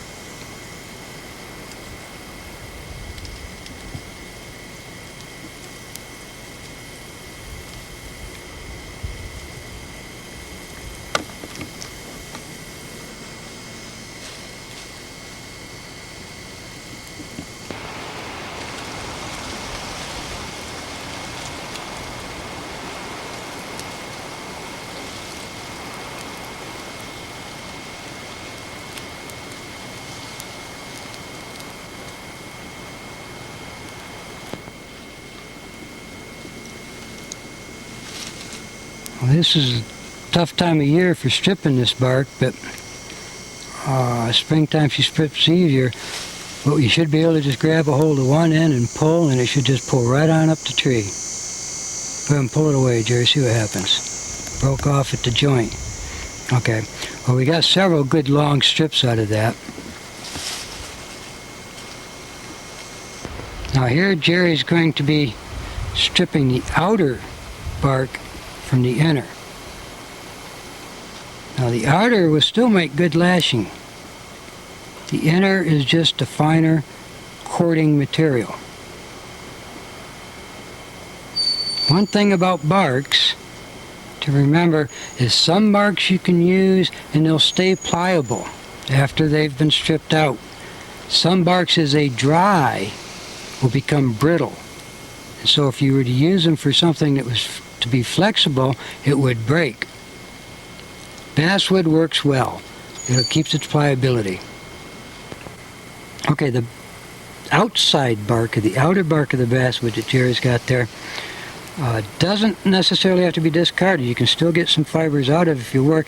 [SPEAKER 2] Well, this is a tough time of year for stripping this bark, but springtime she strips easier. But you should be able to just grab a hold of one end and pull, and it should just pull right on up the tree. Go ahead and pull it away, Jerry, see what happens. Broke off at the joint. Okay, well, we got several good long strips out of that. Now here Jerry's going to be stripping the outer bark from the inner. Now the outer will still make good lashing. The inner is just a finer cording material. One thing about barks to remember is some barks you can use and they'll stay pliable after they've been stripped out. Some barks as they dry will become brittle. And so if you were to use them for something that was to be flexible, it would break. Basswood works well. It keeps its pliability. Okay, the outside bark, or the outer bark of the basswood that Jerry's got there, doesn't necessarily have to be discarded. You can still get some fibers out of it if you work,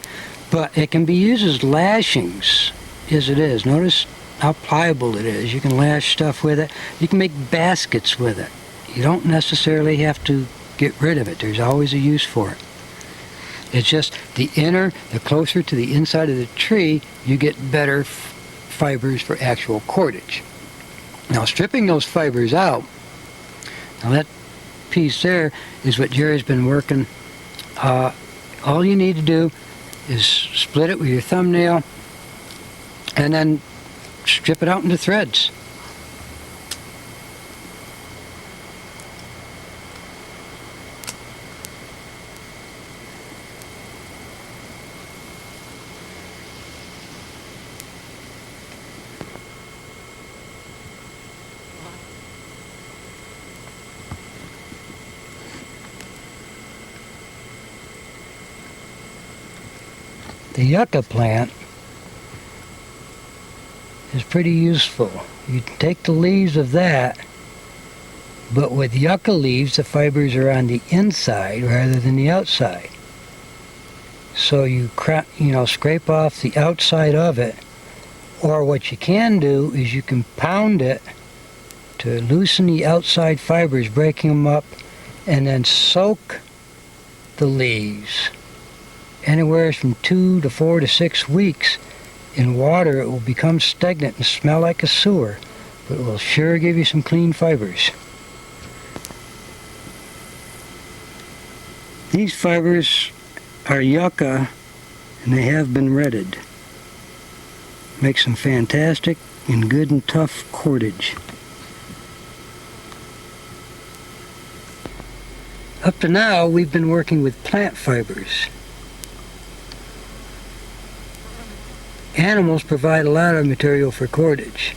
[SPEAKER 2] but it can be used as lashings as it is. Notice how pliable it is. You can lash stuff with it. You can make baskets with it. You don't necessarily have to get rid of it. There's always a use for it. It's just the inner, the closer to the inside of the tree, you get better fibers for actual cordage. Now stripping those fibers out, now that piece there is what Jerry's been working. All you need to do is split it with your thumbnail and then strip it out into threads. The yucca plant is pretty useful. You take the leaves of that, but with yucca leaves the fibers are on the inside rather than the outside. So you scrape off the outside of it, or what you can do is you can pound it to loosen the outside fibers, breaking them up, and then soak the leaves anywhere from 2 to 4 to 6 weeks in water. It will become stagnant and smell like a sewer, but it will sure give you some clean fibers. These fibers are yucca and they have been retted. Makes some fantastic and good and tough cordage. Up to now we've been working with plant fibers. Animals provide a lot of material for cordage.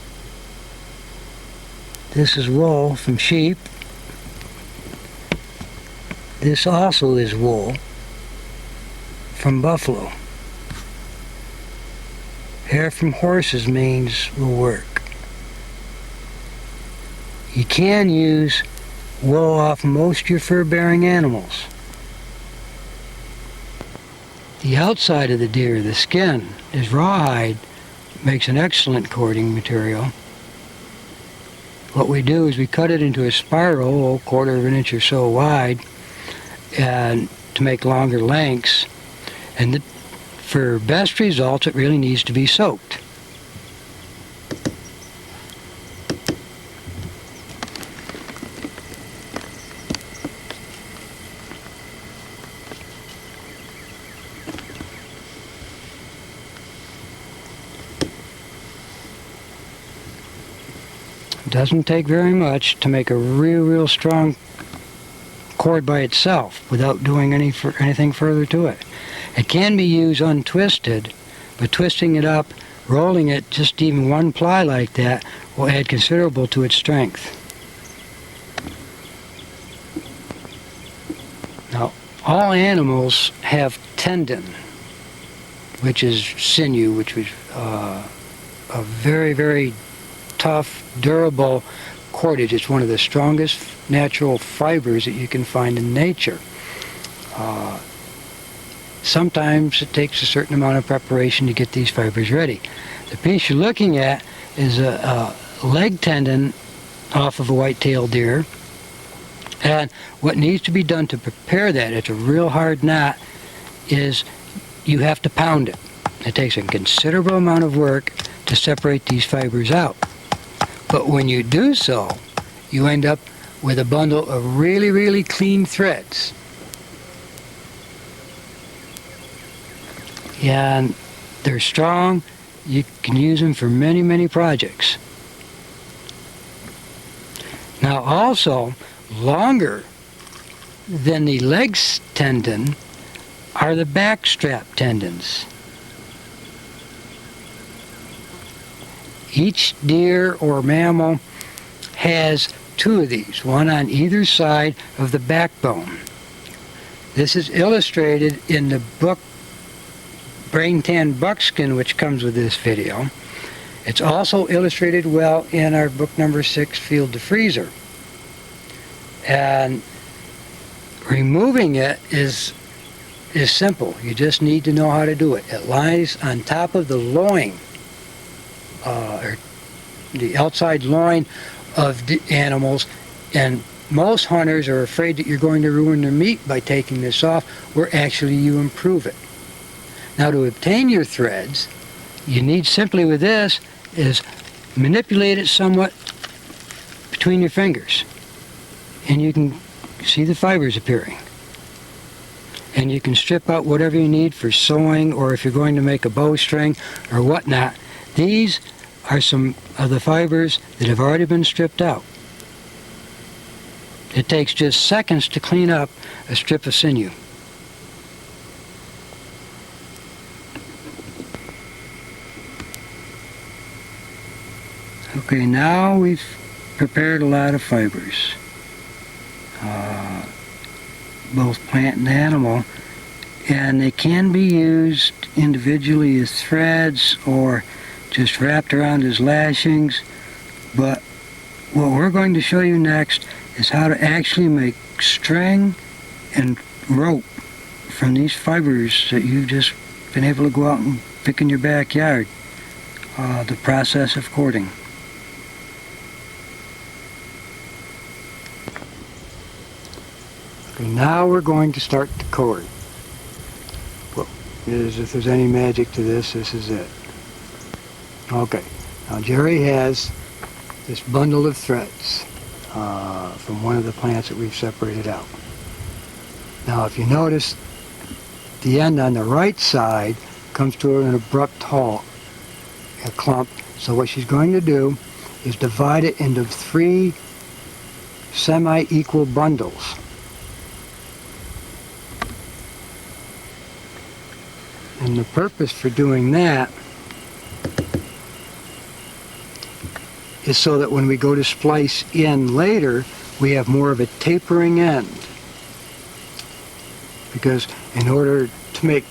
[SPEAKER 2] This is wool from sheep. This also is wool from buffalo. Hair from horses' manes will work. You can use wool off most of your fur-bearing animals. The outside of the deer, the skin, is rawhide, makes an excellent cording material. What we do is we cut it into a spiral, a 1/4 of an inch or so wide, and to make longer lengths. And for best results, it really needs to be soaked. Doesn't take very much to make a real strong cord by itself without doing anything further to it. It can be used untwisted, but twisting it up, rolling it just even one ply like that will add considerable to its strength. Now, all animals have tendon, which is sinew, which was a very tough, durable cordage. It's one of the strongest natural fibers that you can find in nature. Sometimes it takes a certain amount of preparation to get these fibers ready. The piece you're looking at is a leg tendon off of a white-tailed deer, And what needs to be done to prepare that, it's a real hard knot, is you have to pound it. It takes a considerable amount of work to separate these fibers out. But when you do so, you end up with a bundle of really, really clean threads. And they're strong. You can use them for many, many projects. Now also, longer than the legs tendon are the back strap tendons. Each deer or mammal has two of these, one on either side of the backbone. This is illustrated in the book Brain Tan Buckskin, which comes with this video. It's also illustrated well in our book number 6, Field to Freezer. And removing it is simple. You just need to know how to do it. It lies on top of the loin, or the outside loin of the animals, and most hunters are afraid that you're going to ruin their meat by taking this off, where actually you improve it. Now, to obtain your threads, you need simply with this is manipulate it somewhat between your fingers, and you can see the fibers appearing. And you can strip out whatever you need for sewing, or if you're going to make a bowstring or whatnot. These are some of the fibers that have already been stripped out. It takes just seconds to clean up a strip of sinew. Okay, now we've prepared a lot of fibers, both plant and animal, and they can be used individually as threads or just wrapped around as lashings. But what we're going to show you next is how to actually make string and rope from these fibers that you've just been able to go out and pick in your backyard. The process of cording. Okay, now we're going to start to cord. Well, if there's any magic to this, this is it. Okay, now Geri has this bundle of threads from one of the plants that we've separated out. Now if you notice, the end on the right side comes to an abrupt halt, a clump. So what she's going to do is divide it into 3 semi-equal bundles. And the purpose for doing that is so that when we go to splice in later, we have more of a tapering end. Because in order to make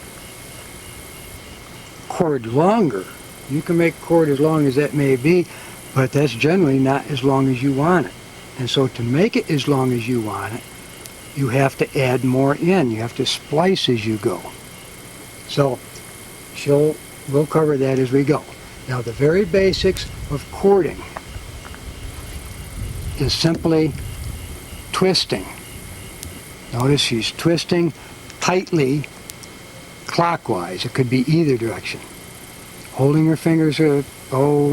[SPEAKER 2] cord longer, you can make cord as long as that may be, but that's generally not as long as you want it. And so to make it as long as you want it, you have to add more in. You have to splice as you go. So we'll cover that as we go. Now the very basics of cording is simply twisting. Notice she's twisting tightly clockwise. It could be either direction. Holding her fingers an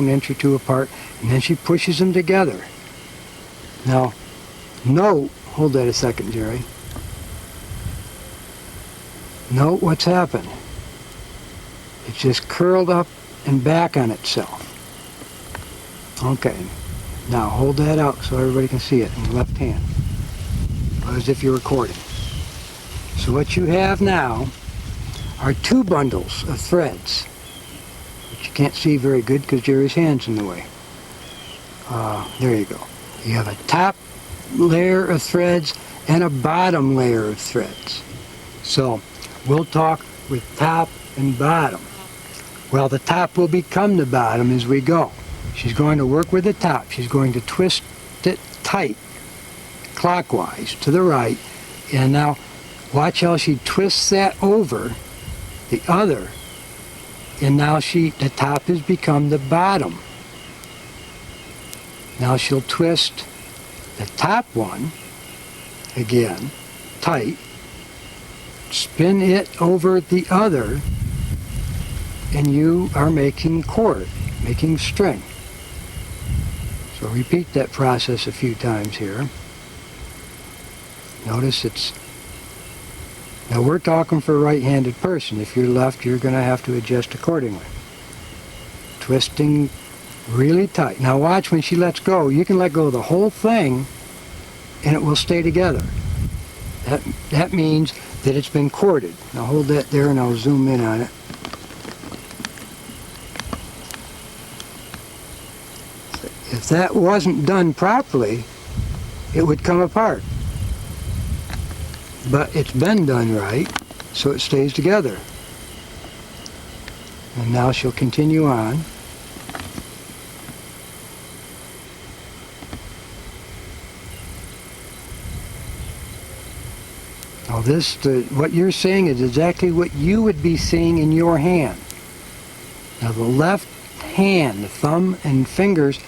[SPEAKER 2] inch or 2 apart, and then she pushes them together. Now, note, hold that a second, Geri. Note what's happened. It's just curled up and back on itself. Okay, now hold that out so everybody can see it in the left hand, as if you're recording. So what you have now are 2 bundles of threads, which you can't see very good because Geri's hand's in the way. There you go. You have a top layer of threads and a bottom layer of threads. So we'll talk with top and bottom. Well, the top will become the bottom as we go. She's going to work with the top. She's going to twist it tight, clockwise, to the right. And now, watch how she twists that over the other. And now the top has become the bottom. Now she'll twist the top one again, tight, spin it over the other, and you are making cord, making string. So repeat that process a few times here. Notice it's, now we're talking for a right-handed person. If you're left, you're going to have to adjust accordingly. Twisting really tight. Now watch when she lets go. You can let go of the whole thing and it will stay together. That means that it's been corded. Now hold that there and I'll zoom in on it. If that wasn't done properly, it would come apart. But it's been done right, so it stays together. And now she'll continue on. Now what you're seeing is exactly what you would be seeing in your hand. Now the left hand, the thumb and fingers,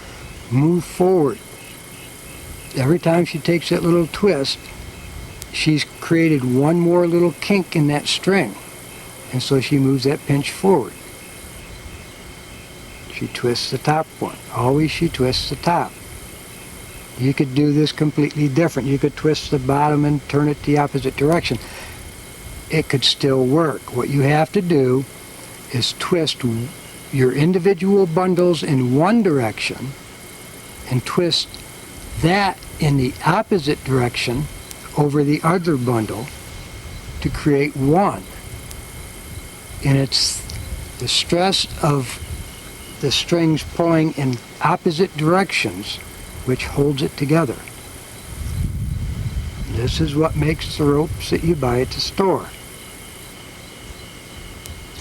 [SPEAKER 2] move forward. Every time she takes that little twist, she's created one more little kink in that string. And so she moves that pinch forward. She twists the top one. Always she twists the top. You could do this completely different. You could twist the bottom and turn it the opposite direction. It could still work. What you have to do is twist your individual bundles in one direction and twist that in the opposite direction over the other bundle to create one. And it's the stress of the strings pulling in opposite directions which holds it together. This is what makes the ropes that you buy at the store.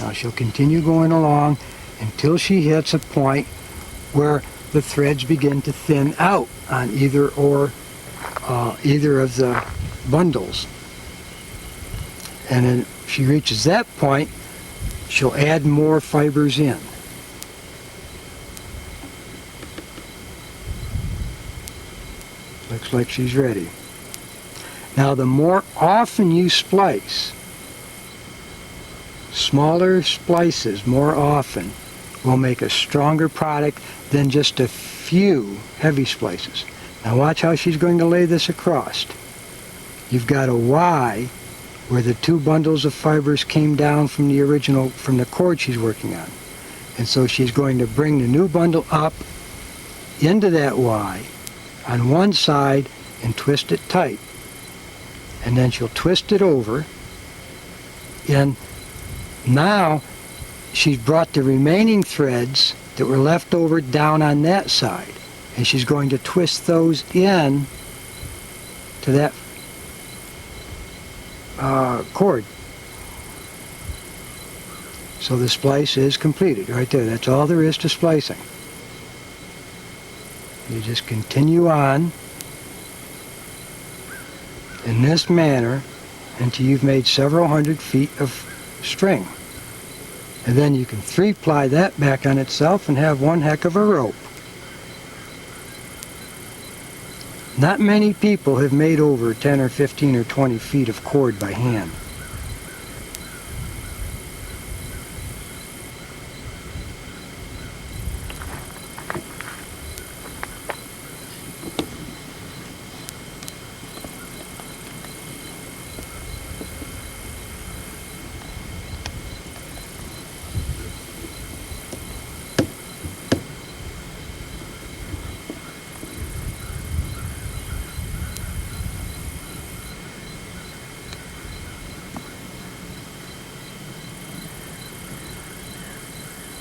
[SPEAKER 2] Now she'll continue going along until she hits a point where the threads begin to thin out on either of the bundles. And then if she reaches that point, she'll add more fibers in. Looks like she's ready. Now the more often you splice, smaller splices more often will make a stronger product than just a few heavy splices. Now watch how she's going to lay this across. You've got a Y where the two bundles of fibers came down from the cord she's working on. And so she's going to bring the new bundle up into that Y on one side and twist it tight. And then she'll twist it over. And now she's brought the remaining threads that were left over down on that side. And she's going to twist those in to that cord. So the splice is completed right there. That's all there is to splicing. You just continue on in this manner until you've made several hundred feet of string. And then you can 3-ply that back on itself and have one heck of a rope. Not many people have made over 10 or 15 or 20 feet of cord by hand.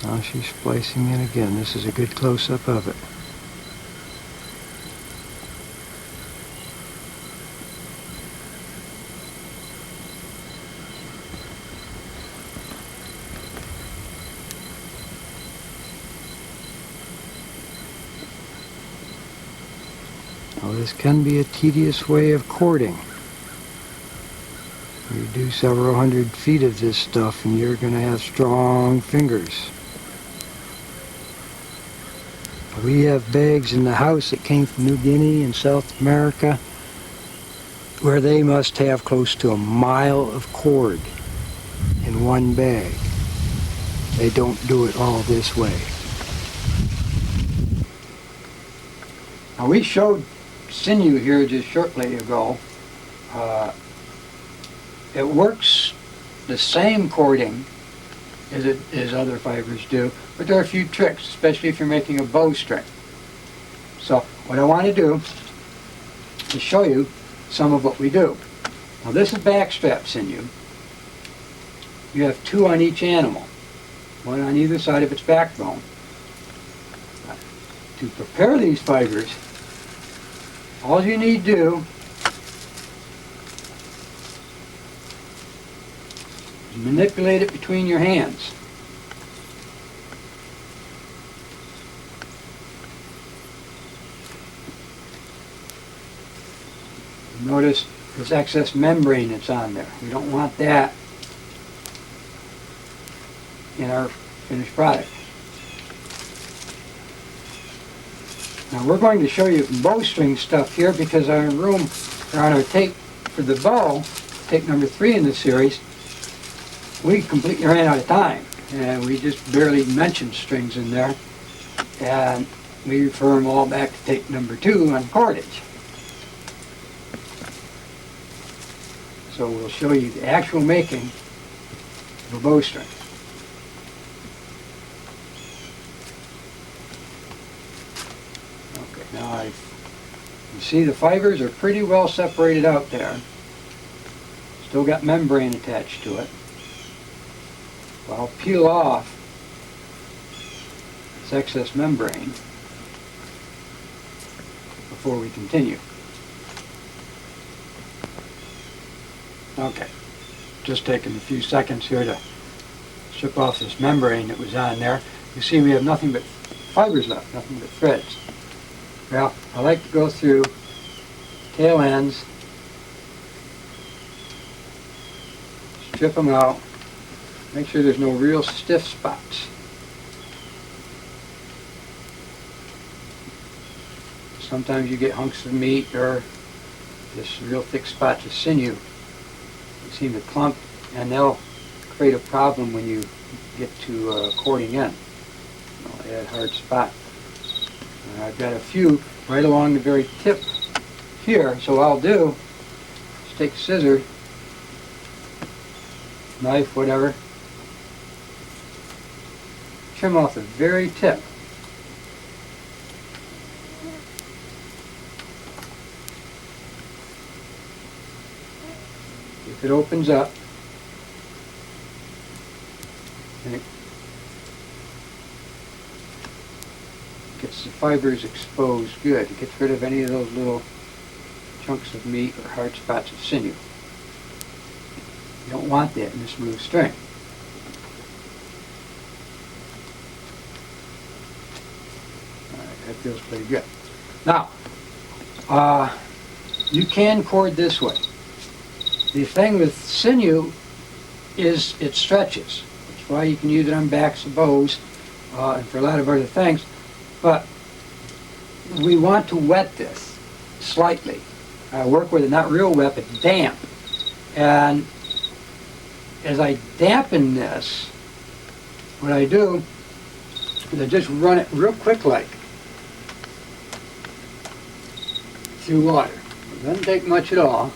[SPEAKER 2] Now she's splicing in again. This is a good close-up of it. Now this can be a tedious way of cording. You do several hundred feet of this stuff and you're going to have strong fingers. We have bags in the house that came from New Guinea and South America where they must have close to a mile of cord in one bag. They don't do it all this way. Now we showed sinew here just shortly ago. It works the same cording as other fibers do, but there are a few tricks, especially if you're making a bowstring. So what I want to do is show you some of what we do. Now this is backstrap sinew. You have two on each animal, one on either side of its backbone. To prepare these fibers, all you need to do is manipulate it between your hands. Notice this excess membrane that's on there. We don't want that in our finished product. Now we're going to show you bowstring stuff here because our room, or on our tape for the bow, tape number 3 in the series, we completely ran out of time and we just barely mentioned strings in there, and we refer them all back to tape number 2 on cordage. So we'll show you the actual making of a bowstring. Okay, now you see the fibers are pretty well separated out there. Still got membrane attached to it. So I'll peel off this excess membrane before we continue. Okay, just taking a few seconds here to strip off this membrane that was on there. You see we have nothing but fibers left, nothing but threads. Well, I like to go through tail ends, strip them out, make sure there's no real stiff spots. Sometimes you get hunks of meat or just real thick spots of sinew. They seem to clump, and they'll create a problem when you get to cording in. Add hard spot. I've got a few right along the very tip here, so what I'll do is take a scissor, knife, whatever, trim off the very tip. If it opens up, and it gets the fibers exposed good, it gets rid of any of those little chunks of meat or hard spots of sinew. You don't want that in a smooth string. Alright, that feels pretty good. Now, you can cord this way. The thing with sinew is it stretches. That's why you can use it on backs of bows and for a lot of other things. But we want to wet this slightly. I work with it not real wet, but damp. And as I dampen this, what I do is I just run it real quick like through water. It doesn't take much at all.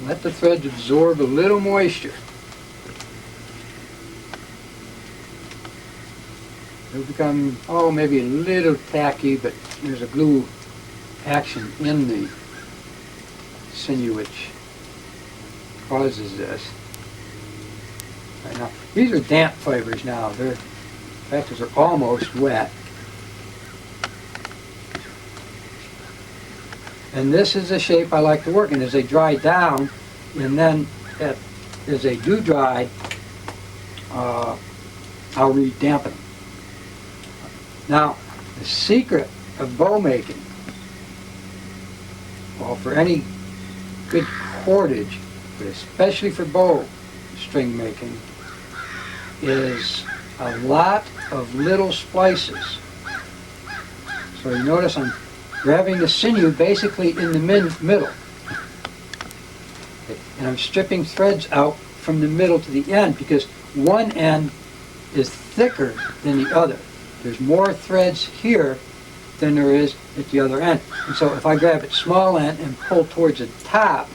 [SPEAKER 2] Let the threads absorb a little moisture. They'll become, maybe a little tacky, but there's a glue action in the sinew which causes this. Right now, these are damp fibers now. In fact, they're almost wet. And this is the shape I like to work in as they dry down, and then as they do dry, I'll re-dampen them. Now, the secret of bow making, well, for any good cordage, but especially for bow string making, is a lot of little splices. So you notice I'm grabbing the sinew basically in the middle. Okay, and I'm stripping threads out from the middle to the end because one end is thicker than the other. There's more threads here than there is at the other end. And so if I grab at small end and pull towards the top,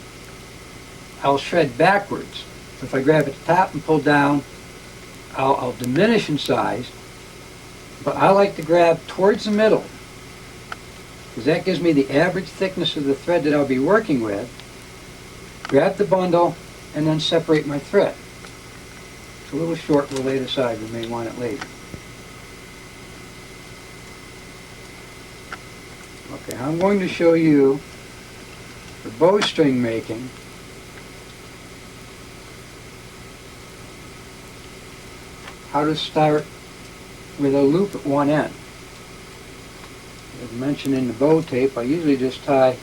[SPEAKER 2] I'll shred backwards. If I grab at the top and pull down, I'll diminish in size, but I like to grab towards the middle because that gives me the average thickness of the thread that I'll be working with. Grab the bundle and then separate my thread. It's a little short, we'll lay it aside, we may want it later. Okay, I'm going to show you for bowstring making how to start with a loop at one end. As mentioned in the bow tape, I usually just tie,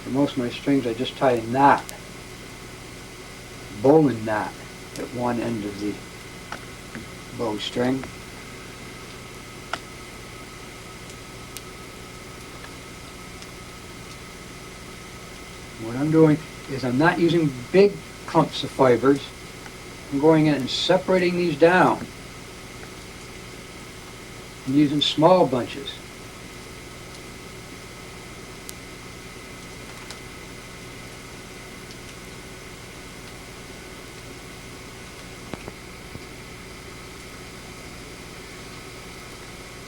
[SPEAKER 2] for most of my strings, I just tie a knot, bowline knot, at one end of the bowstring. What I'm doing is I'm not using big clumps of fibers. I'm going in and separating these down and using small bunches.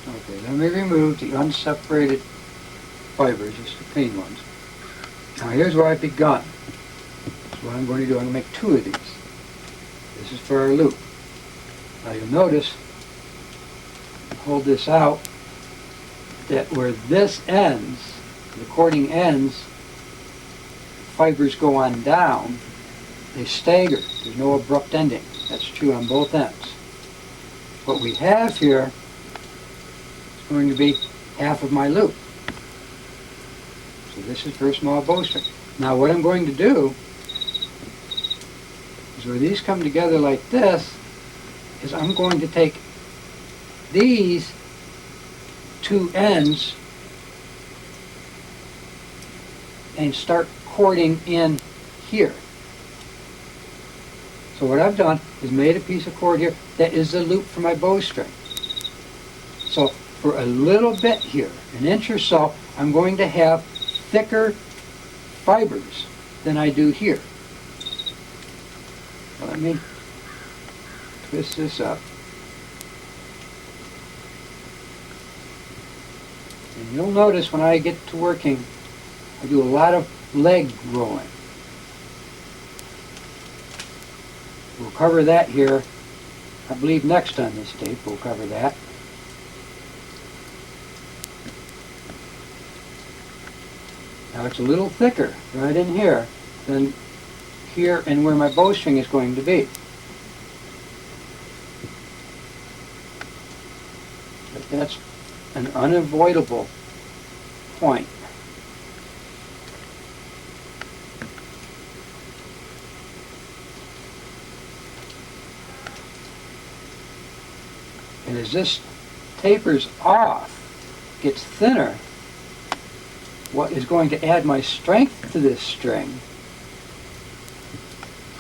[SPEAKER 2] Okay, let me remove the unseparated fibers, just the clean ones. Now here's where I've begun. So what I'm going to do, I'm going to make two of these. This is for our loop. Now you'll notice, hold this out, that where this ends, the cording ends, fibers go on down, they stagger. There's no abrupt ending. That's true on both ends. What we have here is going to be half of my loop. So this is for a small bowstring. Now what I'm going to do is where these come together like this, is I'm going to take these two ends and start cording in here. So what I've done is made a piece of cord here that is the loop for my bowstring. So for a little bit here, an inch or so, I'm going to have thicker fibers than I do here. So let me twist this up. And you'll notice when I get to working, I do a lot of leg rolling. We'll cover that here. I believe next on this tape we'll cover that. Now it's a little thicker right in here than here and where my bowstring is going to be. But that's an unavoidable point. And as this tapers off, gets thinner, what is going to add my strength to this string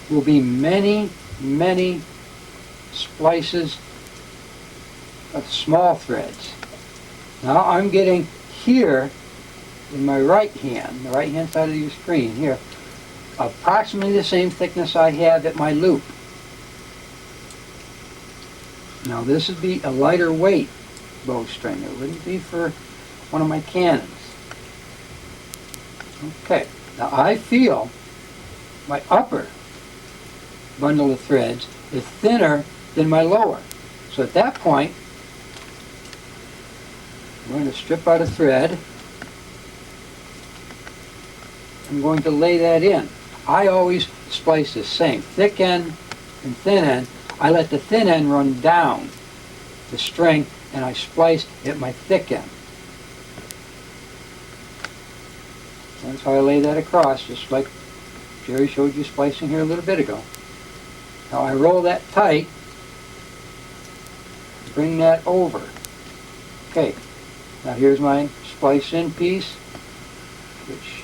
[SPEAKER 2] will be many, many splices of small threads. Now I'm getting here in my right hand, the right hand side of your screen here, approximately the same thickness I have at my loop. Now this would be a lighter weight bowstring. It wouldn't be for one of my cannons. Okay, now I feel my upper bundle of threads is thinner than my lower. So at that point, I'm going to strip out a thread. I'm going to lay that in. I always splice the same, thick end and thin end. I let the thin end run down the string and I splice at my thick end. That's how I lay that across, just like Geri showed you splicing here a little bit ago. Now I roll that tight, bring that over. Okay, now here's my splice in piece, which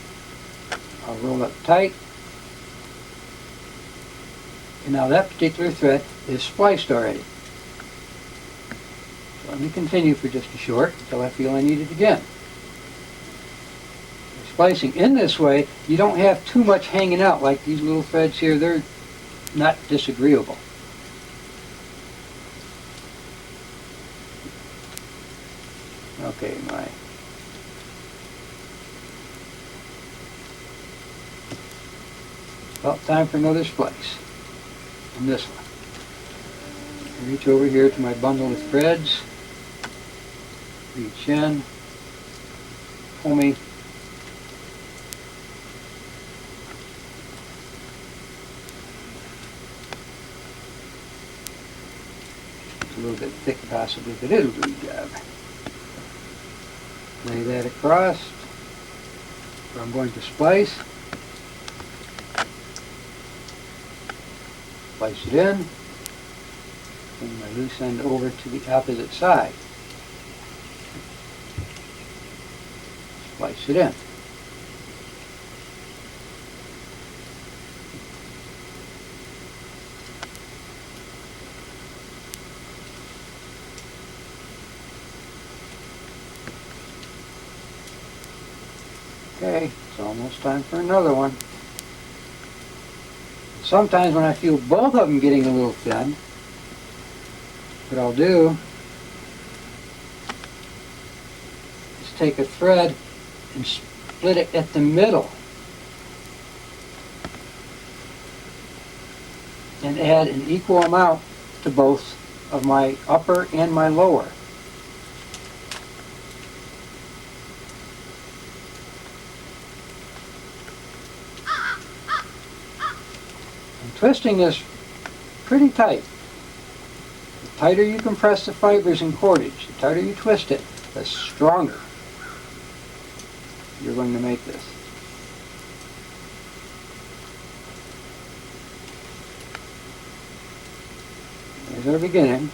[SPEAKER 2] I'll roll up tight. And now that particular thread is spliced already. So let me continue for just a short until I feel I need it again. Splicing in this way, you don't have too much hanging out like these little threads here. They're not disagreeable. Okay, well, time for another splice on this one. Reach over here to my bundle of threads. Reach in, pull me. It's a little bit thick possibly, but it'll do the job. Lay that across where I'm going to splice. Splice it in. Bring my loose end over to the opposite side. Splice it in. Okay, it's almost time for another one. Sometimes when I feel both of them getting a little thin, what I'll do is take a thread and split it at the middle and add an equal amount to both of my upper and my lower. Twisting this pretty tight. The tighter you compress the fibers in cordage, the tighter you twist it, the stronger you're going to make this. There's our beginning.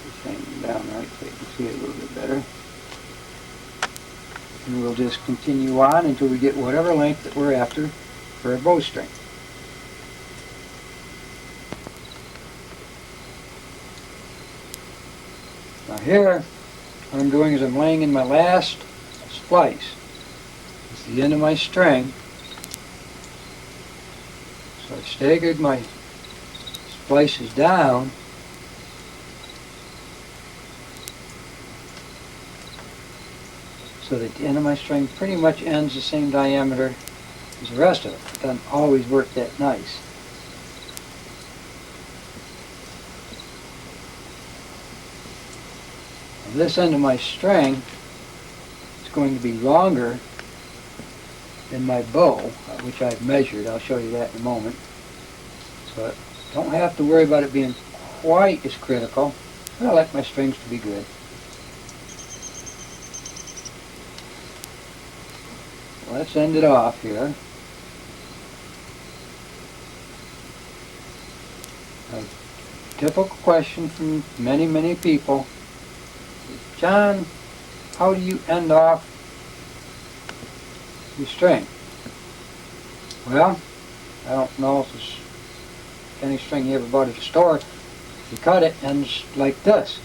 [SPEAKER 2] Just hanging down right so you can see it a little bit better. And we'll just continue on until we get whatever length that we're after for a bowstring. Now here, what I'm doing is I'm laying in my last splice. It's the end of my string. So I staggered my splices down. So that the end of my string pretty much ends the same diameter as the rest of it. It doesn't always work that nice. Now this end of my string is going to be longer than my bow, which I've measured. I'll show you that in a moment. So I don't have to worry about it being quite as critical, but I like my strings to be good. Let's end it off here. A typical question from many, many people. John, how do you end off your string? Well, I don't know if it's any string you ever bought at the store. If you cut it, it ends like this.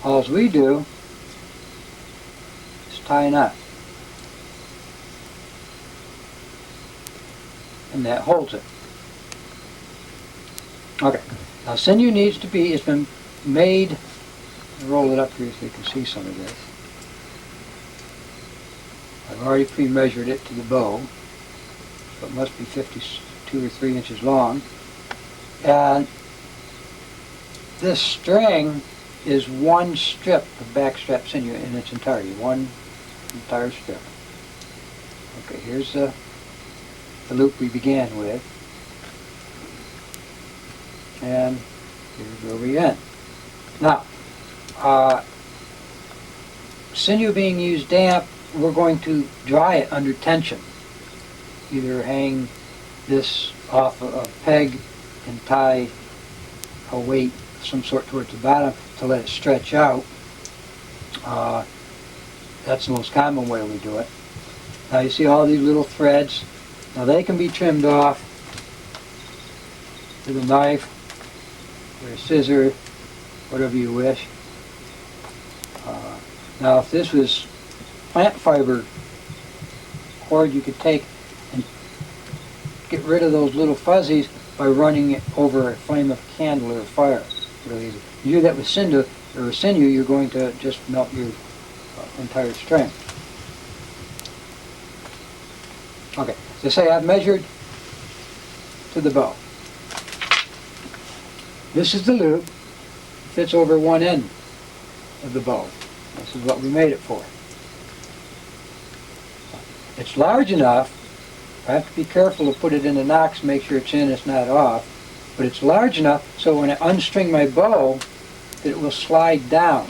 [SPEAKER 2] All we do is tie a knot. And that holds it. Okay, now sinew needs to be, it's been made, roll it up here so you can see some of this. I've already pre-measured it to the bow, so it must be 52 or 3 inches long. And this string is one strip of backstrap sinew in its entirety, one entire strip. Okay, here's the loop we began with, and here's where we end. Now, sinew being used damp, we're going to dry it under tension. Either hang this off a peg and tie a weight of some sort towards the bottom to let it stretch out. That's the most common way we do it. Now you see all these little threads. Now they can be trimmed off with a knife or a scissor, whatever you wish. Now if this was plant fiber cord, you could take and get rid of those little fuzzies by running it over a flame of a candle or a fire. Really easy. If you do that with sinew, you're going to just melt your entire string. Okay, so say I've measured to the bow. This is the loop. Fits over one end of the bow. This is what we made it for. It's large enough. I have to be careful to put it in the nocks, make sure it's in, it's not off. But it's large enough so when I unstring my bow, that it will slide down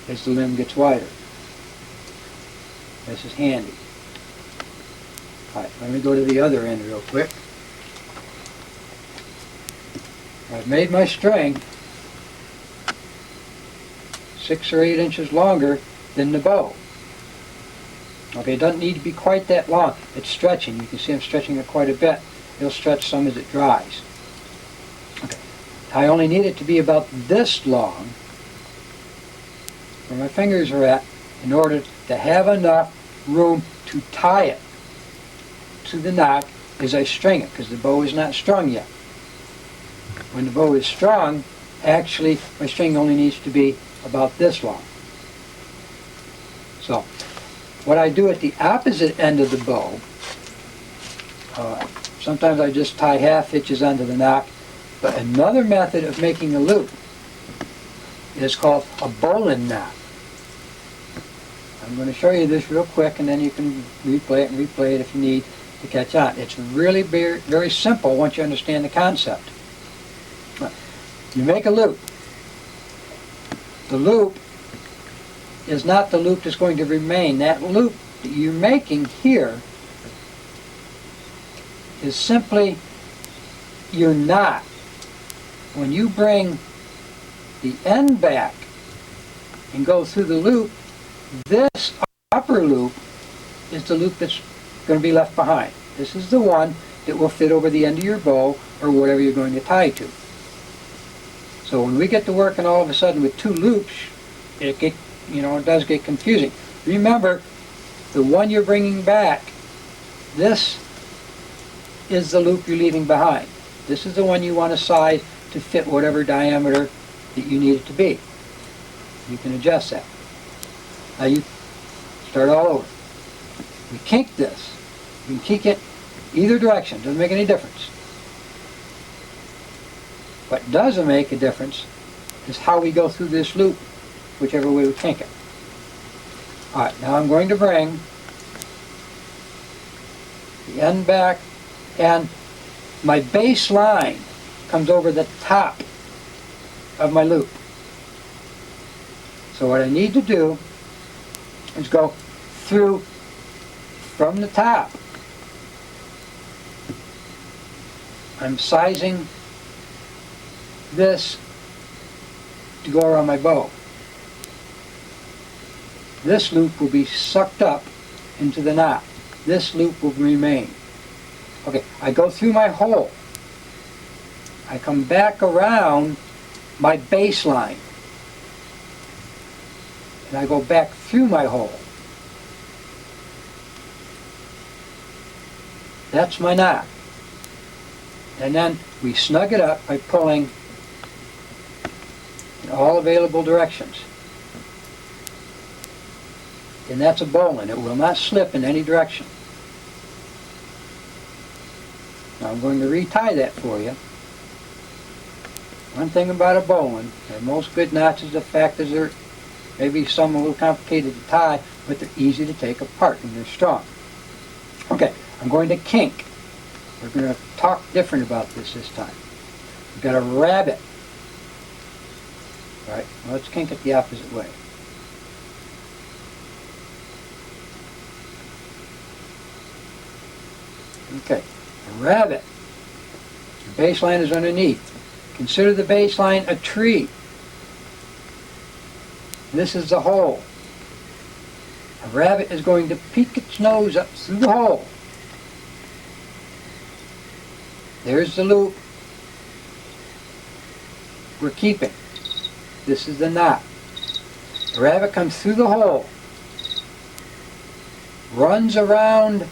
[SPEAKER 2] as the limb gets wider. This is handy. Alright, let me go to the other end real quick. I've made my string 6 or 8 inches longer than the bow. Okay, it doesn't need to be quite that long. It's stretching. You can see I'm stretching it quite a bit. It'll stretch some as it dries. Okay, I only need it to be about this long, where my fingers are at, in order to have enough room to tie it to the knot as I string it, because the bow is not strung yet. When the bow is strung, actually my string only needs to be about this long. So, what I do at the opposite end of the bow, sometimes I just tie half hitches onto the knot, but another method of making a loop is called a bowline knot. I'm going to show you this real quick and then you can replay it if you need to catch on. It's really very, very simple once you understand the concept. You make a loop. The loop is not the loop that's going to remain. That loop that you're making here is simply your knot. When you bring the end back and go through the loop, this upper loop is the loop that's going to be left behind. This is the one that will fit over the end of your bow or whatever you're going to tie to. So when we get to working all of a sudden with 2 loops, it does get confusing. Remember, the one you're bringing back, this is the loop you're leaving behind. This is the one you want to size to fit whatever diameter that you need it to be. You can adjust that. Now you start all over. We kink this. You can kink it either direction. Doesn't make any difference. What doesn't make a difference is how we go through this loop, whichever way we kink it. Alright, now I'm going to bring the end back, and my base line comes over the top of my loop. So what I need to do is go through from the top. I'm sizing this to go around my bow. This loop will be sucked up into the knot. This loop will remain. Okay, I go through my hole. I come back around my baseline. And I go back through my hole. That's my knot. And then we snug it up by pulling in all available directions. And that's a bowline. It will not slip in any direction. Now I'm going to retie that for you. One thing about a bowline, and most good knots, is the fact that they're maybe some a little complicated to tie, but they're easy to take apart and they're strong. Okay, I'm going to kink. We're going to talk different about this time. We've got a rabbit. All right, well, let's kink it the opposite way. Okay, a rabbet. The baseline is underneath. Consider the baseline a tree. This is the hole. A rabbit is going to peek its nose up through the hole. There's the loop we're keeping. This is the knot. The rabbit comes through the hole, runs around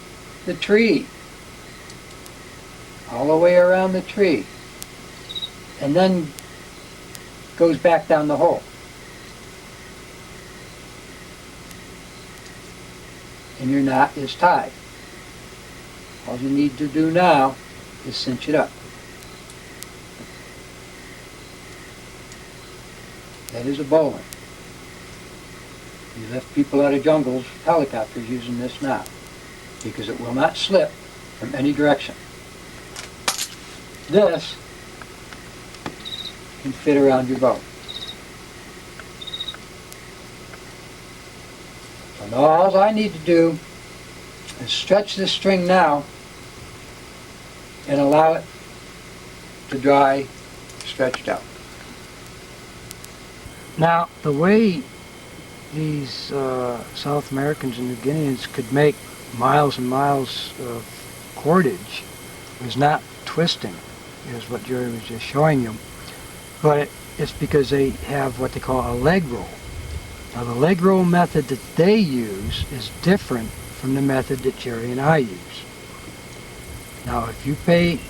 [SPEAKER 2] the tree, all the way around the tree, and then goes back down the hole. And your knot is tied. All you need to do now is cinch it up. That is a bowline. You left people out of jungles, helicopters, using this knot because it will not slip from any direction. This can fit around your boat. So now all I need to do is stretch this string now and allow it to dry stretched out. Now, the way these South Americans and New Guineans could make miles and miles of cordage was not twisting, is what Geri was just showing you, but it's because they have what they call a leg roll. Now, the leg roll method that they use is different from the method that Geri and I use. Now, if you pay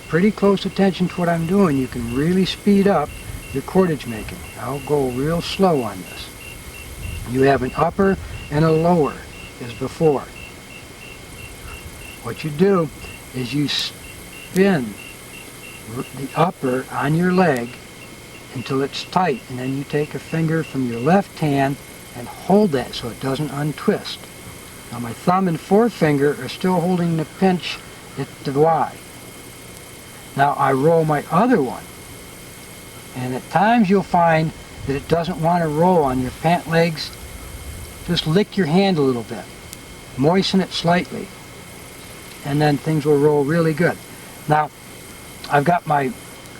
[SPEAKER 2] pretty close attention to what I'm doing, you can really speed up your cordage making. I'll go real slow on this. You have an upper and a lower as before. What you do is you spin the upper on your leg until it's tight, and then you take a finger from your left hand and hold that so it doesn't untwist. Now my thumb and forefinger are still holding the pinch at the Y. Now I roll my other one, and at times you'll find that it doesn't want to roll on your pant legs. Just lick your hand a little bit, moisten it slightly, and then things will roll really good. Now I've got my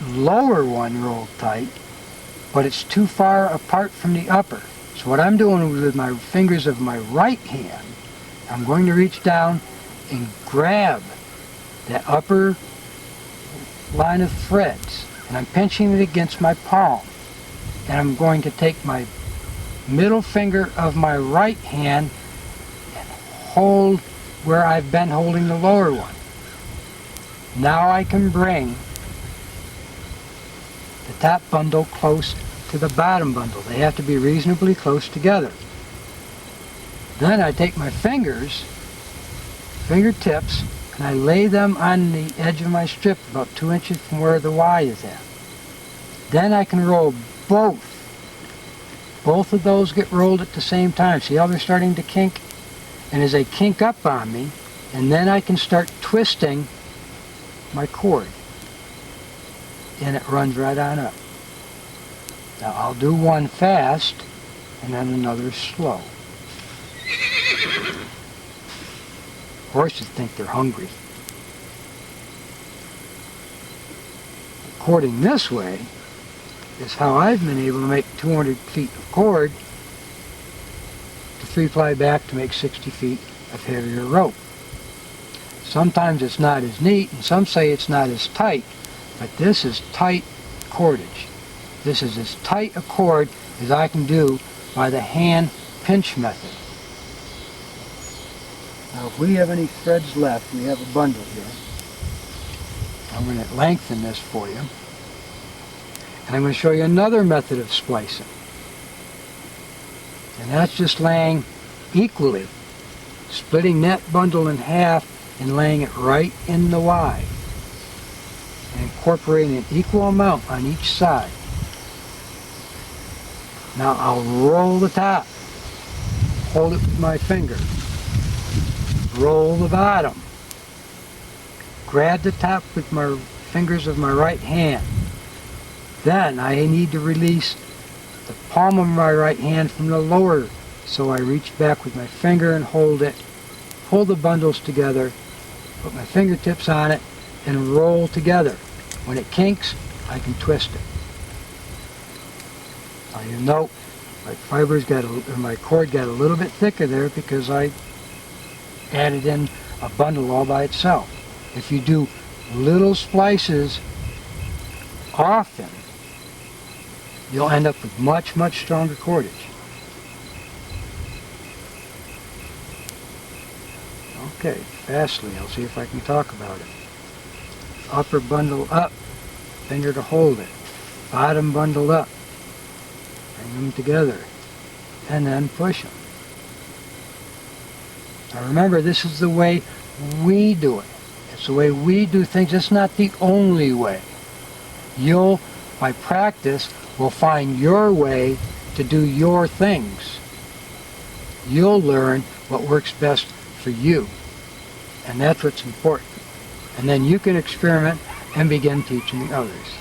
[SPEAKER 2] lower one rolled tight, but it's too far apart from the upper. So what I'm doing with my fingers of my right hand, I'm going to reach down and grab that upper line of threads, and I'm pinching it against my palm. And I'm going to take my middle finger of my right hand and hold where I've been holding the lower one. Now I can bring the top bundle close to the bottom bundle. They have to be reasonably close together. Then I take my fingertips, and I lay them on the edge of my strip about 2 inches from where the Y is at. Then I can roll both. Both of those get rolled at the same time. See how they're starting to kink? And as they kink up on me, and then I can start twisting my cord. And it runs right on up. Now I'll do one fast, and then another slow. Horses think they're hungry. Cording this way is how I've been able to make 200 feet of cord to 3-ply back to make 60 feet of heavier rope. Sometimes it's not as neat, and some say it's not as tight, but this is tight cordage. This is as tight a cord as I can do by the hand pinch method. Now if we have any threads left, we have a bundle here. I'm going to lengthen this for you. And I'm going to show you another method of splicing. And that's just laying equally, splitting that bundle in half and laying it right in the Y. And incorporating an equal amount on each side. Now I'll roll the top. Hold it with my finger. Roll the bottom. Grab the top with my fingers of my right hand. Then I need to release the palm of my right hand from the lower, so I reach back with my finger and hold it, pull the bundles together, put my fingertips on it, and roll together. When it kinks, I can twist it. Now you note my cord got a little bit thicker there because I added in a bundle all by itself. If you do little splices often, you'll end up with much, much stronger cordage. Okay, fastly, I'll see if I can talk about it. Upper bundle up, finger to hold it. Bottom bundle up, bring them together, and then push them. Now remember, this is the way we do it. It's the way we do things. It's not the only way. You'll, by practice, will find your way to do your things. You'll learn what works best for you. And that's what's important. And then you can experiment and begin teaching others.